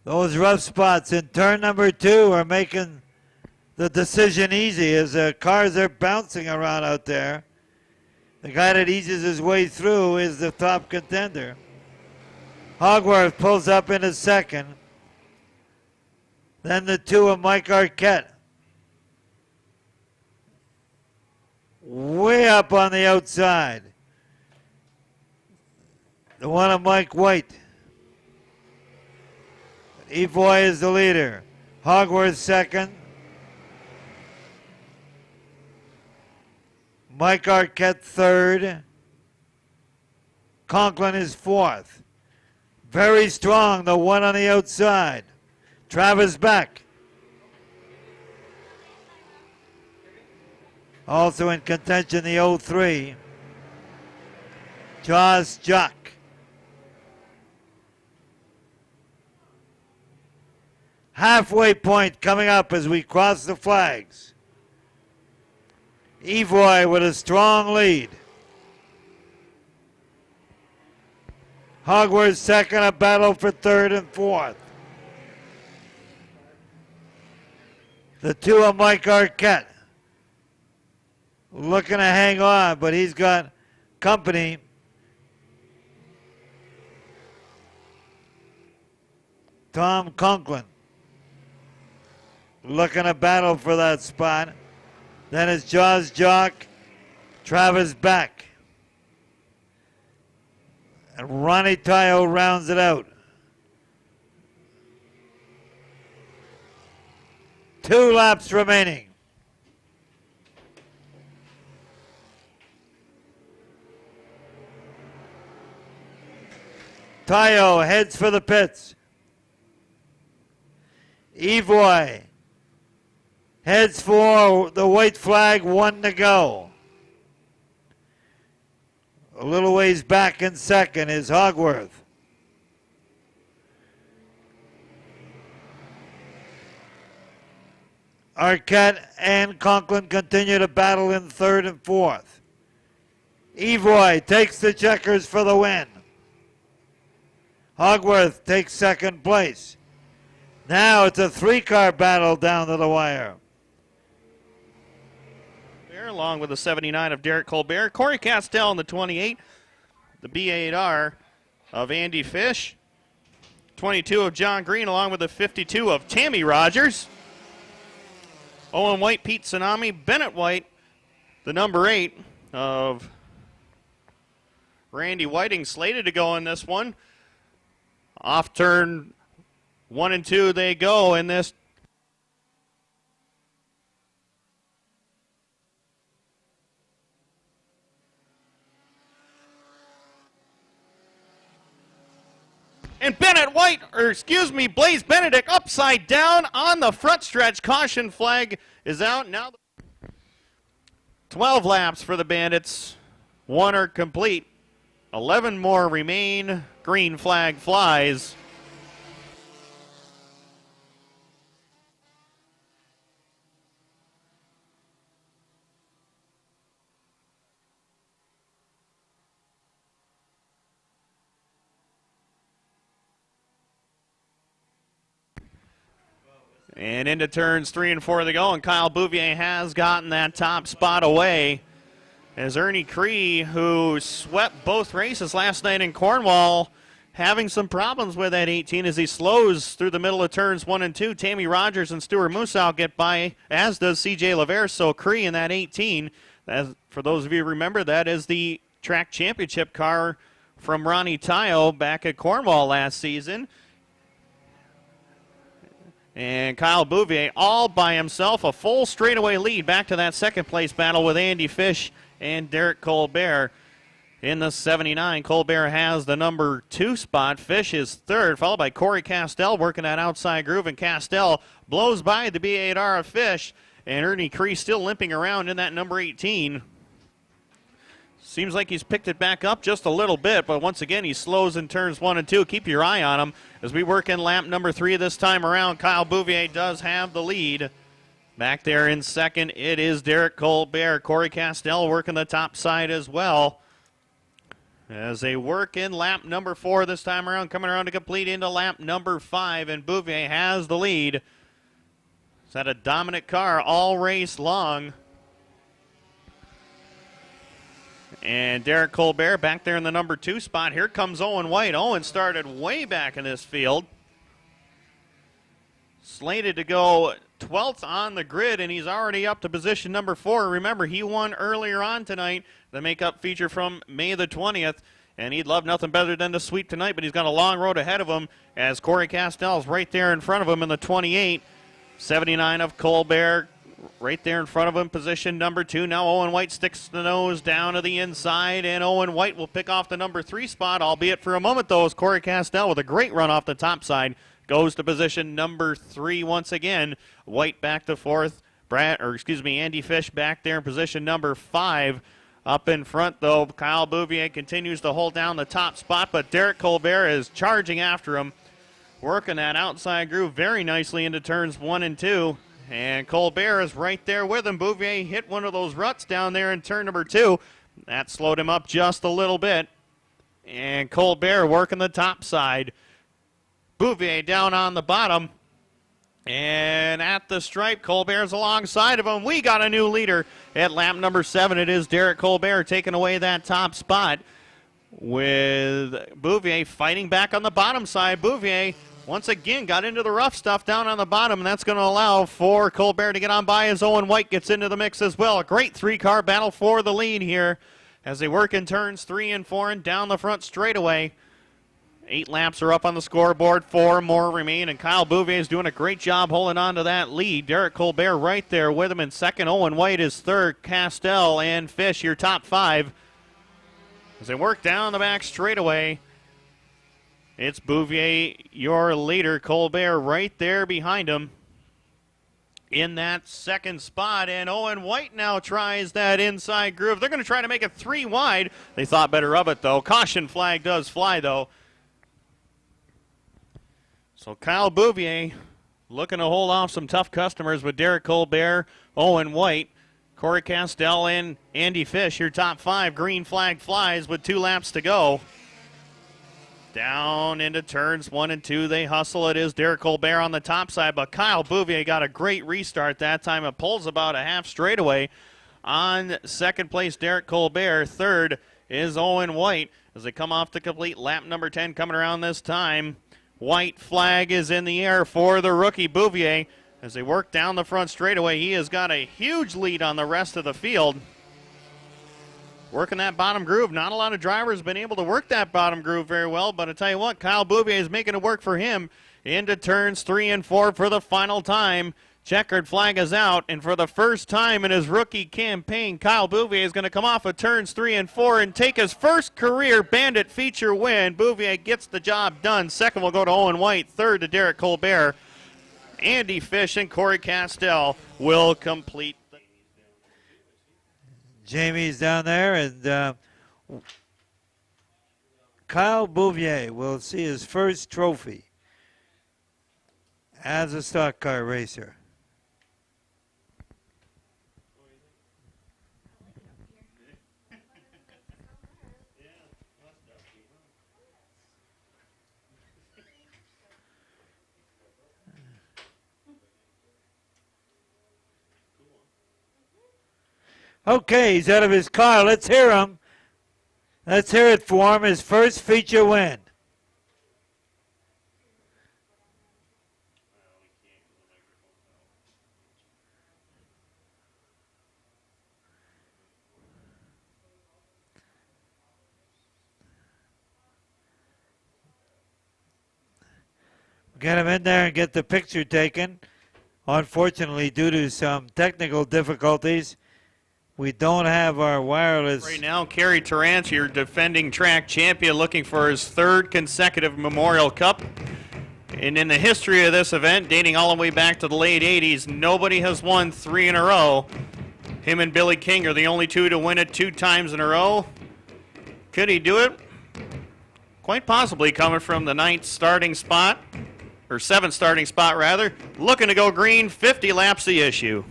Those rough spots in turn number 2 are making the decision easy, as the cars are bouncing around out there. The guy that eases his way through is the top contender. Hogwarth pulls up into second. Then the 2 of Mike Arquette. Way up on the outside, the 1 of Mike White. Evoy is the leader. Hogwarth second. Mike Arquette third. Conklin is fourth. Very strong, the 1 on the outside. Travis Beck. Also in contention, the 03. Josh Juck. Halfway point coming up as we cross the flags. Evoy with a strong lead. Hogwarts second, a battle for third and fourth. The two of Mike Arquette looking to hang on, but he's got company. Tom Conklin looking to battle for that spot. Then it's Jaws Jock, Travis Beck. And Ronnie Tayo rounds it out. 2 laps remaining. Tayo heads for the pits. Evoy heads for the white flag, 1 to go. A little ways back in second is Hogworth. Arquette and Conklin continue to battle in third and fourth. Evoy takes the checkers for the win. Hogworth takes second place. Now it's a 3-car battle down to the wire. Along with the 79 of Derek Colbert, Corey Castell in the 28, the B8R of Andy Fish, 22 of John Green, along with the 52 of Tammy Rogers. Owen White, Pete Tsunami, Bennett White, the number 8 of Randy Whiting, slated to go in this one. Off turn 1 and 2 they go in this. And Blaze Benedict upside down on the front stretch. Caution flag is out. Now 12 laps for the Bandits. 1 are complete. 11 more remain. Green flag flies. And into turns 3 and 4 they go, and Kyle Bouvier has gotten that top spot away. As Ernie Cree, who swept both races last night in Cornwall, having some problems with that 18 as he slows through the middle of turns 1 and 2. Tammy Rogers and Stuart Moosow get by, as does CJ Lavere. So Cree in that 18, for those of you who remember, that is the track championship car from Ronnie Tayo back at Cornwall last season. And Kyle Bouvier all by himself, a full straightaway lead back to that second place battle with Andy Fish and Derek Colbert. In the 79, Colbert has the number 2 spot. Fish is third, followed by Corey Castell working that outside groove, and Castell blows by the B8R of Fish, and Ernie Cree still limping around in that number 18. Seems like he's picked it back up just a little bit, but once again, he slows in turns 1 and 2. Keep your eye on him as we work in lap number 3 this time around. Kyle Bouvier does have the lead. Back there in second, it is Derek Colbert. Corey Castell working the top side as well. As they work in lap number 4 this time around, coming around to complete into lap number 5, and Bouvier has the lead. It's had a dominant car all race long. And Derek Colbert back there in the number 2 spot. Here comes Owen White. Owen started way back in this field. Slated to go 12th on the grid, and he's already up to position number 4. Remember, he won earlier on tonight, the makeup feature from May the 20th, and he'd love nothing better than to sweep tonight, but he's got a long road ahead of him as Corey Castell's right there in front of him in the 28. 79 of Colbert right there in front of him, position number 2. Now Owen White sticks the nose down to the inside, and Owen White will pick off the number 3 spot, albeit for a moment, though, as Corey Castell with a great run off the top side goes to position number 3 once again. White back to 4th. Andy Fish back there in position number 5. Up in front, though, Kyle Bouvier continues to hold down the top spot, but Derek Colbert is charging after him, working that outside groove very nicely into turns 1 and 2. And Colbert is right there with him. Bouvier hit one of those ruts down there in turn number 2. That slowed him up just a little bit. And Colbert working the top side. Bouvier down on the bottom. And at the stripe, Colbert's alongside of him. We got a new leader at lap number 7. It is Derek Colbert taking away that top spot with Bouvier fighting back on the bottom side. Bouvier once again got into the rough stuff down on the bottom, and that's going to allow for Colbert to get on by as Owen White gets into the mix as well. A great 3-car battle for the lead here as they work in turns 3 and 4 and down the front straightaway. 8 laps are up on the scoreboard, 4 more remain, and Kyle Bouvier is doing a great job holding on to that lead. Derek Colbert right there with him in second. Owen White is third. Castell and Fish, your top 5. As they work down the back straightaway, it's Bouvier, your leader. Colbert right there behind him in that second spot, and Owen White now tries that inside groove. They're going to try to make it 3 wide. They thought better of it, though. Caution flag does fly, though. So Kyle Bouvier looking to hold off some tough customers with Derek Colbert, Owen White, Corey Castell, and Andy Fish, your top 5. Green flag flies with 2 laps to go. Down into turns 1 and 2. They hustle. It is Derek Colbert on the top side, but Kyle Bouvier got a great restart that time. It pulls about a half straightaway. On second place, Derek Colbert. Third is Owen White as they come off to complete lap number 10 coming around this time. White flag is in the air for the rookie Bouvier. As they work down the front straightaway, he has got a huge lead on the rest of the field. Working that bottom groove. Not a lot of drivers have been able to work that bottom groove very well, but I tell you what, Kyle Bouvier is making it work for him into turns 3 and 4 for the final time. Checkered flag is out, and for the first time in his rookie campaign, Kyle Bouvier is going to come off of turns 3 and 4 and take his first career Bandit feature win. Bouvier gets the job done. Second will go to Owen White. Third to Derek Colbert. Andy Fish and Corey Castell will complete. Jamie's down there, and Kyle Bouvier will see his first trophy as a stock car racer. Okay, he's out of his car. Let's hear him. Let's hear it for him. His first feature win. Get him in there and get the picture taken. Unfortunately, due to some technical difficulties, we don't have our wireless. Right now, Kerry Tarrant, your defending track champion, looking for his 3rd consecutive Memorial Cup. And in the history of this event, dating all the way back to the late 80s, nobody has won 3 in a row. Him and Billy King are the only 2 to win it 2 times in a row. Could he do it? Quite possibly, coming from the 9th starting spot, or 7th starting spot rather. Looking to go green, 50 laps the issue.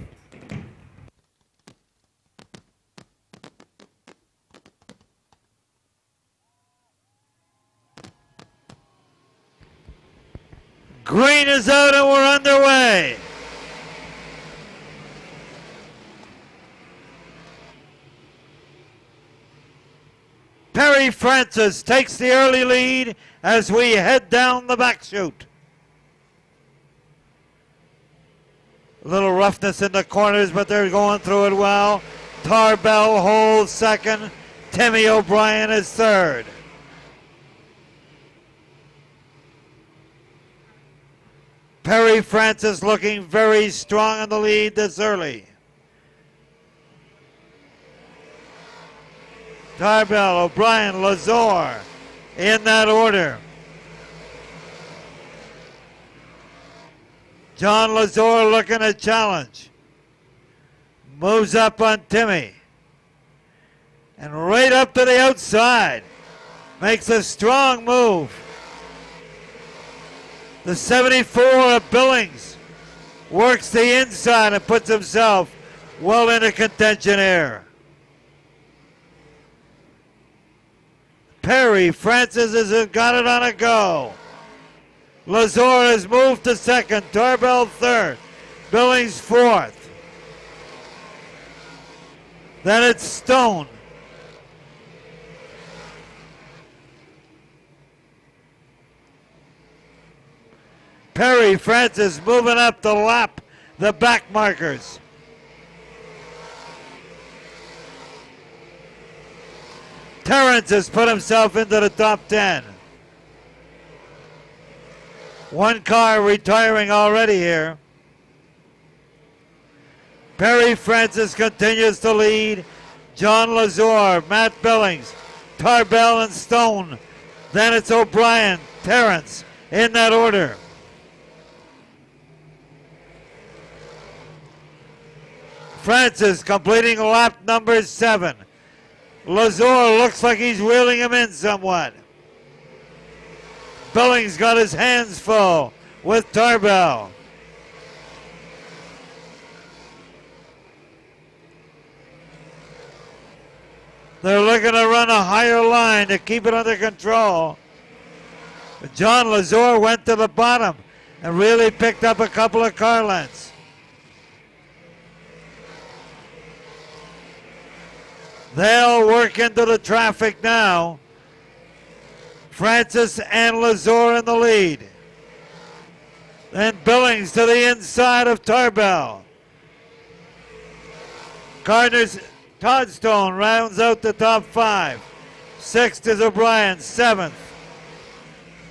Green is out and we're underway. Perry Francis takes the early lead as we head down the back chute. A little roughness in the corners, but they're going through it well. Tarbell holds second. Timmy O'Brien is third. Perry Francis looking very strong in the lead this early. Tarbell, O'Brien, Lazor in that order. John Lazor looking to challenge. Moves up on Timmy. And right up to the outside. Makes a strong move. The 74 of Billings works the inside and puts himself well into contention here. Perry Francis has got it on a go. Lazor has moved to second. Tarbell third. Billings fourth. Then it's Stone. Perry Francis moving up to lap the back markers. Terrence has put himself into the top 10. One car retiring already here. Perry Francis continues to lead. John Lazor, Matt Billings, Tarbell, and Stone. Then it's O'Brien, Terrence, in that order. Francis completing lap number 7. Lazor looks like he's wheeling him in somewhat. Billings got his hands full with Tarbell. They're looking to run a higher line to keep it under control. But John Lazor went to the bottom and really picked up a couple of car lengths. They'll work into the traffic now. Francis and Lazor in the lead. Then Billings to the inside of Tarbell. Todd Stone rounds out the top 5. 6th is O'Brien. 7th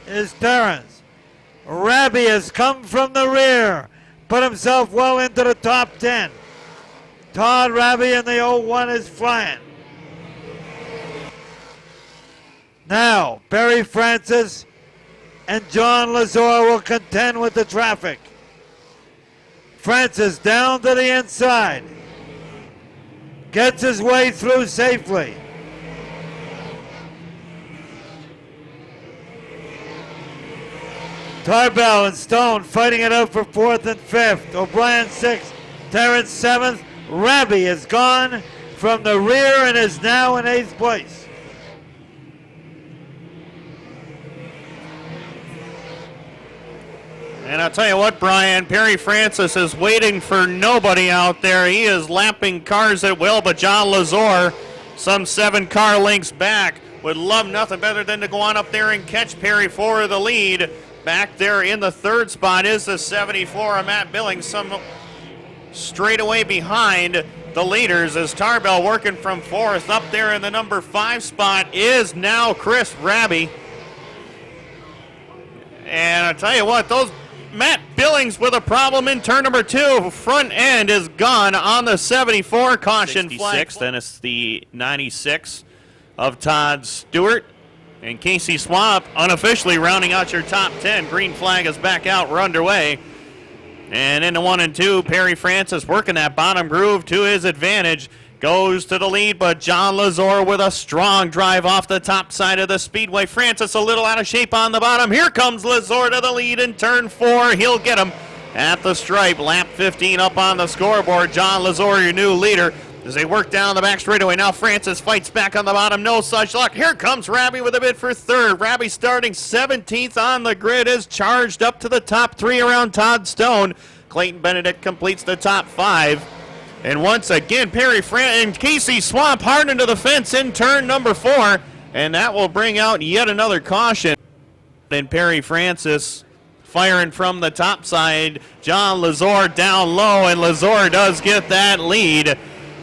is Terrence. Raby has come from the rear. Put himself well into the top 10. Todd Raby in the 01 is flying. Now, Perry Francis and John Lazor will contend with the traffic. Francis down to the inside. Gets his way through safely. Tarbell and Stone fighting it out for 4th and 5th. O'Brien 6th, Terrence 7th. Raby has gone from the rear and is now in 8th place. And I'll tell you what, Brian, Perry Francis is waiting for nobody out there. He is lapping cars at will, but John Lazor, some 7 car lengths back, would love nothing better than to go on up there and catch Perry for the lead. Back there in the 3rd spot is the 74 of Matt Billings, some straight away behind the leaders as Tarbell working from 4th. Up there in the number 5 spot is now Chris Raby. And I'll tell you what, those Matt Billings with a problem in turn number 2. Front end is gone on the 74. Caution flag. Then it's the 96 of Todd Stewart. And Casey Swamp unofficially rounding out your top 10. Green flag is back out. We're underway. And into 1 and 2, Perry Francis working that bottom groove to his advantage. Goes to the lead, but John Lazor with a strong drive off the top side of the speedway. Francis a little out of shape on the bottom. Here comes Lazor to the lead in turn 4. He'll get him at the stripe. Lap 15 up on the scoreboard. John Lazor, your new leader, as they work down the back straightaway. Now Francis fights back on the bottom. No such luck. Here comes Raby with a bid for 3rd. Raby starting 17th on the grid is charged up to the top 3 around Todd Stone. Clayton Benedict completes the top 5. And once again, Perry and Casey Swamp hard into the fence in turn number 4. And that will bring out yet another caution. And Perry Francis firing from the top side. John Lazor down low, and Lazor does get that lead.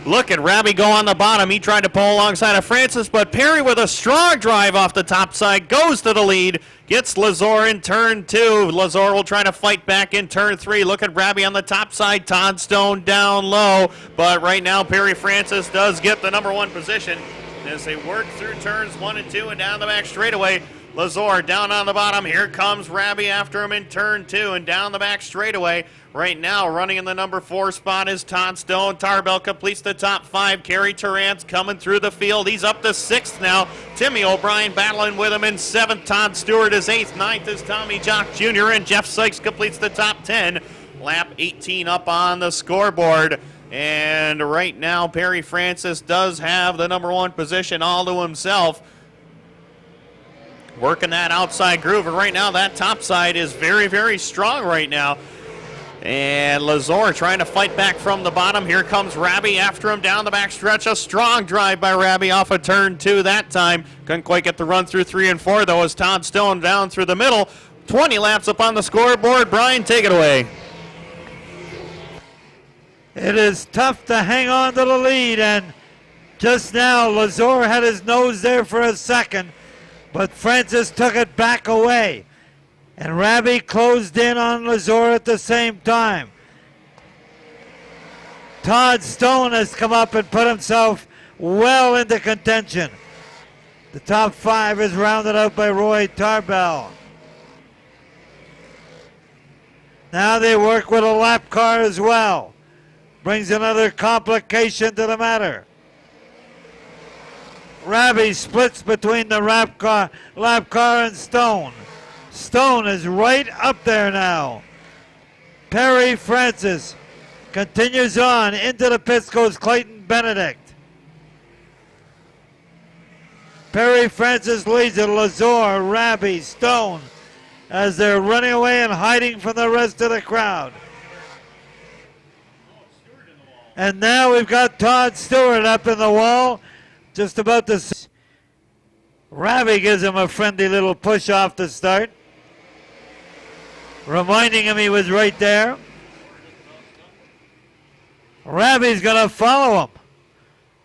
Look at Raby go on the bottom. He tried to pull alongside of Francis, but Perry with a strong drive off the top side goes to the lead. Gets Lazor in turn 2. Lazor will try to fight back in turn 3. Look at Raby on the top side. Todd Stone down low. But right now, Perry Francis does get the number 1 position as they work through turns 1 and 2 and down the back straightaway. Lazor down on the bottom. Here comes Raby after him in turn 2 and down the back straightaway. Right now, running in the number 4 spot is Todd Stone. Tarbell completes the top 5. Kerry Terrance coming through the field. He's up to 6th now. Timmy O'Brien battling with him in 7th. Todd Stewart is 8th. 9th is Tommy Jock Jr. And Jeff Sykes completes the top 10. Lap 18 up on the scoreboard. And right now, Perry Francis does have the number 1 position all to himself. working that outside groove. And right now, that top side is very, very strong right now. And Lazor trying to fight back from the bottom. Here comes Rabi after him down the back stretch. A strong drive by Rabi off of turn 2 that time. Couldn't quite get the run through 3 and 4, though, as Todd Stone down through the middle. 20 laps up on the scoreboard. Brian, take it away. It is tough to hang on to the lead, and just now Lazor had his nose there for a second, but Francis took it back away. And Rabi closed in on Lazor at the same time. Todd Stone has come up and put himself well into contention. The top 5 is rounded out by Roy Tarbell. Now they work with a lap car as well. Brings another complication to the matter. Rabi splits between the lap car and Stone. Stone is right up there now. Perry Francis continues on into the pits goes Clayton Benedict. Perry Francis leads it. Lazor, Rabi, Stone as they're running away and hiding from the rest of the crowd. And now we've got Todd Stewart up in the wall, just about to. Rabi gives him a friendly little push off the start, reminding him he was right there. Rabi's going to follow him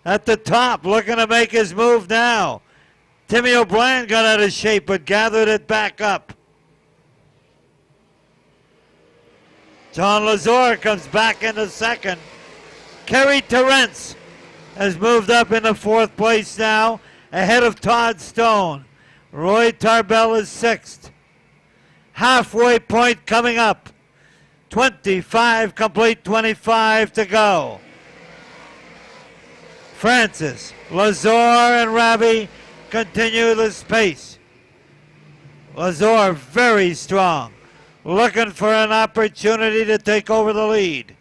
at the top, looking to make his move now. Timmy O'Brien got out of shape but gathered it back up. John Lazor comes back into second. Kerry Terrence has moved up into 4th place now, ahead of Todd Stone. Roy Tarbell is 6th. Halfway point coming up. 25 complete, 25 to go. Francis, Lazor, and Rabi continue this pace. Lazor very strong, looking for an opportunity to take over the lead.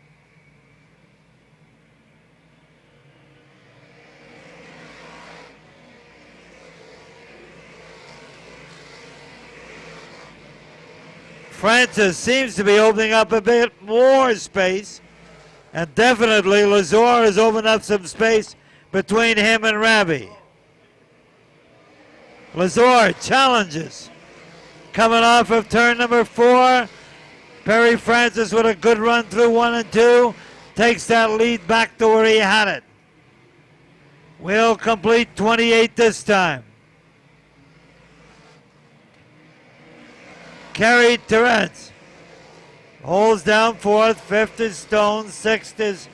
Francis seems to be opening up a bit more space, and definitely Lazor has opened up some space between him and Rabi. Lazor challenges. Coming off of turn number 4, Perry Francis with a good run through 1 and 2, takes that lead back to where he had it. Will complete 28 this time. Kerry Terrence holds down 4th, 5th is Stone, 6th is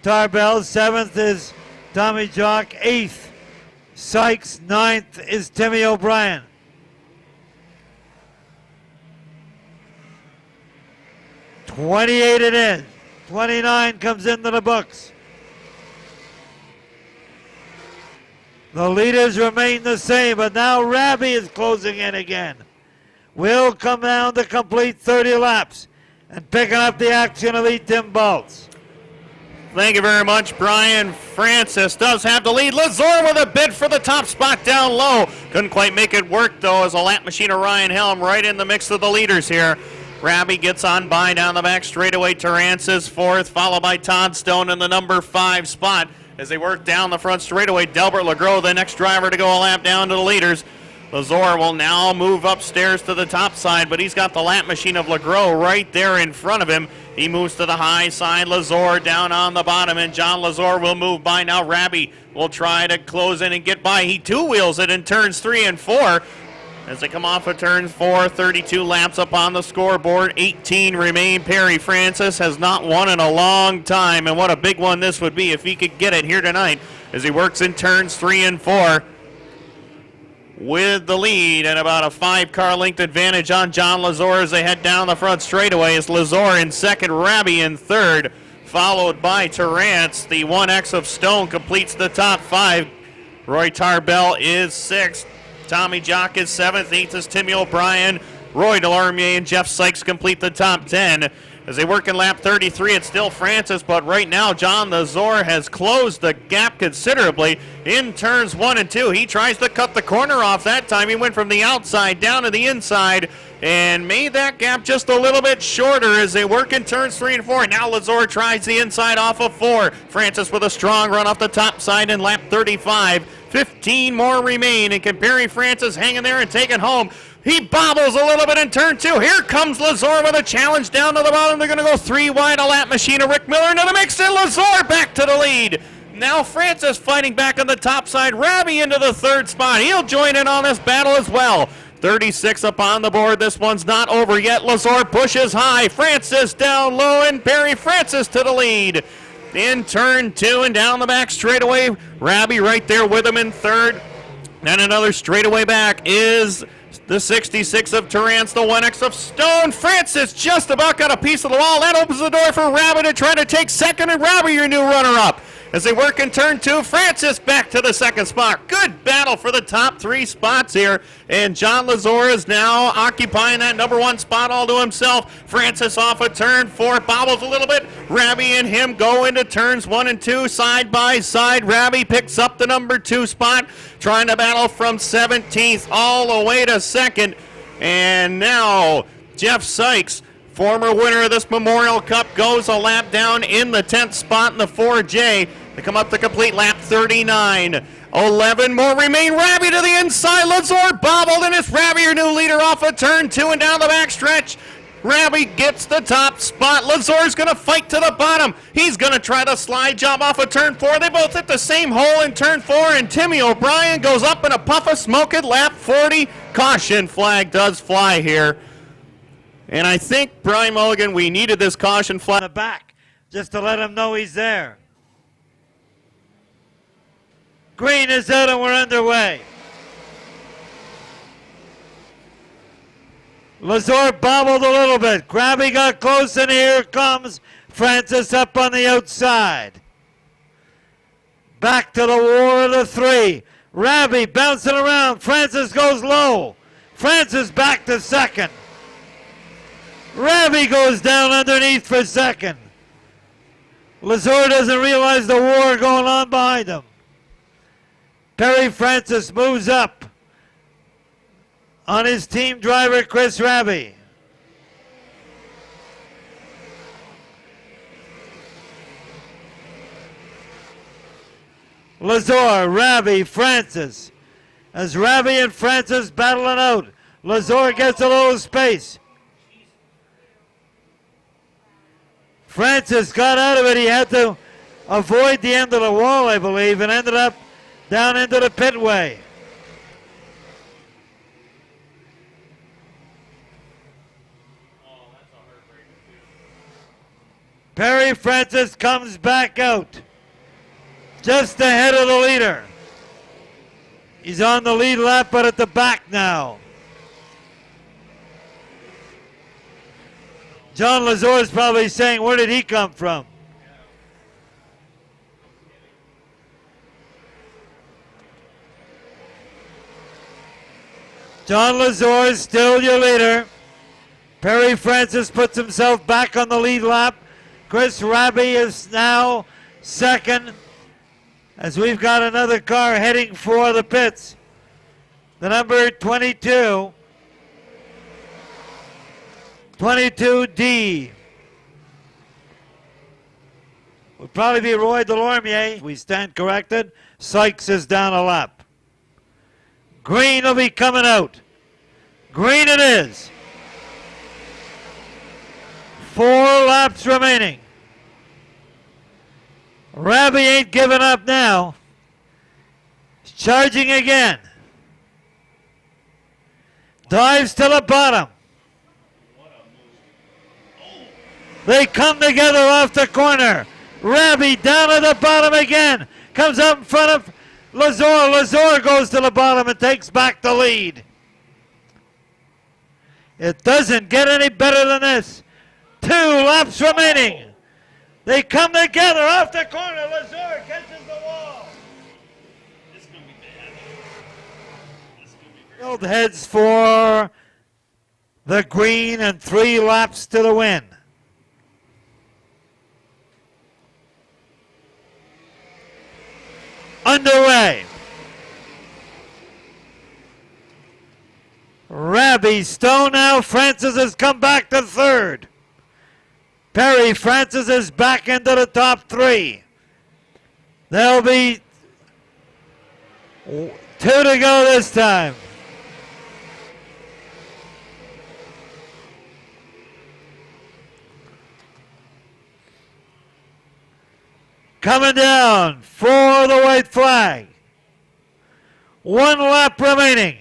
Tarbell, 7th is Tommy Jock, 8th Sykes, 9th is Timmy O'Brien. $28 it is. $29 comes into the books. The leaders remain the same, but now Rabi is closing in again. Will come down to complete 30 laps and picking up the action of Tim Baltz. Thank you very much, Brian. Francis does have the lead. Lazor with a bid for the top spot down low. Couldn't quite make it work, though, as a lap machine of Ryan Helm right in the mix of the leaders here. Rabi gets on by down the back straightaway. Terrence is 4th, followed by Todd Stone in the number 5 spot. As they work down the front straightaway, Delbert LeGros, the next driver to go a lap down to the leaders. Lazor will now move upstairs to the top side, but he's got the lap machine of LeGros right there in front of him. He moves to the high side. Lazor down on the bottom, and John Lazor will move by. Now Rabi will try to close in and get by. He two-wheels it in turns 3 and 4. As they come off of turns 4, 32 laps up on the scoreboard. 18 remain. Perry Francis has not won in a long time, and what a big one this would be if he could get it here tonight as he works in turns 3 and 4. With the lead and about a 5-car length advantage on John Lazor as they head down the front straightaway. Is Lazor in second, Rabi in third, followed by Terrence. The 1X of Stone completes the top 5. Roy Tarbell is 6th. Tommy Jock is 7th. 8th is Timmy O'Brien. Roy Delormier and Jeff Sykes complete the top 10. As they work in lap 33, it's still Francis, but right now John Lazor has closed the gap considerably in turns 1 and 2. He tries to cut the corner off that time. He went from the outside down to the inside and made that gap just a little bit shorter as they work in turns 3 and 4. Now Lazor tries the inside off of 4. Francis with a strong run off the top side in lap 35. 15 more remain, and can Perry Francis hanging there and taking home. He bobbles a little bit in turn 2. Here comes Lazor with a challenge down to the bottom. They're going to go 3 wide. A lap machine of Rick Miller into the mix, and Lazor back to the lead. Now Francis fighting back on the top side. Rabi into the 3rd spot. He'll join in on this battle as well. 36 up on the board. This one's not over yet. Lazor pushes high. Francis down low, and Perry Francis to the lead. In turn 2 and down the back straightaway. Rabi right there with him in 3rd. Then another straightaway back is the 66 of Terrance, the 1X of Stone. Francis just about got a piece of the wall. That opens the door for Rabi to try to take 2nd, and Rabi your new runner-up. As they work in turn 2, Francis back to the 2nd spot. Good battle for the top 3 spots here. And John Lazor is now occupying that number 1 spot all to himself. Francis off of turn 4, bobbles a little bit. Rabi and him go into turns 1 and 2 side by side. Rabi picks up the number 2 spot, trying to battle from 17th all the way to 2nd. And now Jeff Sykes, former winner of this Memorial Cup, goes a lap down in the 10th spot in the 4J. They come up to complete lap 39. 11 more remain. Rabi to the inside. Lazor bobbled, and it's Rabi, your new leader, off of turn 2 and down the back stretch. Rabi gets the top spot. Lazor's going to fight to the bottom. He's going to try the slide job off of turn 4. They both hit the same hole in turn 4, and Timmy O'Brien goes up in a puff of smoke at lap 40. Caution flag does fly here. And I think, Brian Mulligan, we needed this caution flag in the back just to let him know he's there. Green is out and we're underway. Lazor bobbled a little bit. Rabi got close, and here comes Francis up on the outside. Back to the war of the 3. Rabi bouncing around. Francis goes low. Francis back to 2nd. Rabi goes down underneath for 2nd. Lazor doesn't realize the war going on behind him. Perry Francis moves up on his team driver, Chris Rabi. Lazor, Rabi, Francis. As Rabi and Francis battling out, Lazor gets a little space. Francis got out of it. He had to avoid the end of the wall, I believe, and ended up down into the pitway. Perry Francis comes back out just ahead of the leader. He's on the lead lap, but at the back now. John Lazor is probably saying, where did he come from? John Lazor is still your leader. Perry Francis puts himself back on the lead lap. Chris Rabi is now 2nd, as we've got another car heading for the pits. The number 22. 22D. Would probably be Roy Delormier. We stand corrected. Sykes is down a lap. Green will be coming out. Green it is. 4 laps remaining. Rabi ain't giving up now. He's charging again. Dives to the bottom. They come together off the corner. Rabi down at the bottom again. Comes up in front of Lazor. Lazor goes to the bottom and takes back the lead. It doesn't get any better than this. 2 laps remaining. They come together off the corner. Lazor catches the wall. This is going to be bad. This is going to be great. Heads for the green and 3 laps to the win. Underway. Rabbi Stone now. Francis has come back to third. Perry Francis is back into the top 3. There'll be 2 to go this time. Coming down for the white flag. 1 lap remaining.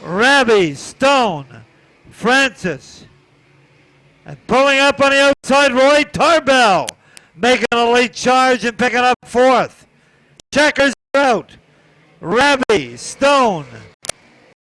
Rabbi, Stone, Francis. And pulling up on the outside, Roy Tarbell making a late charge and picking up 4th. Checkers out. Rabbi, Stone,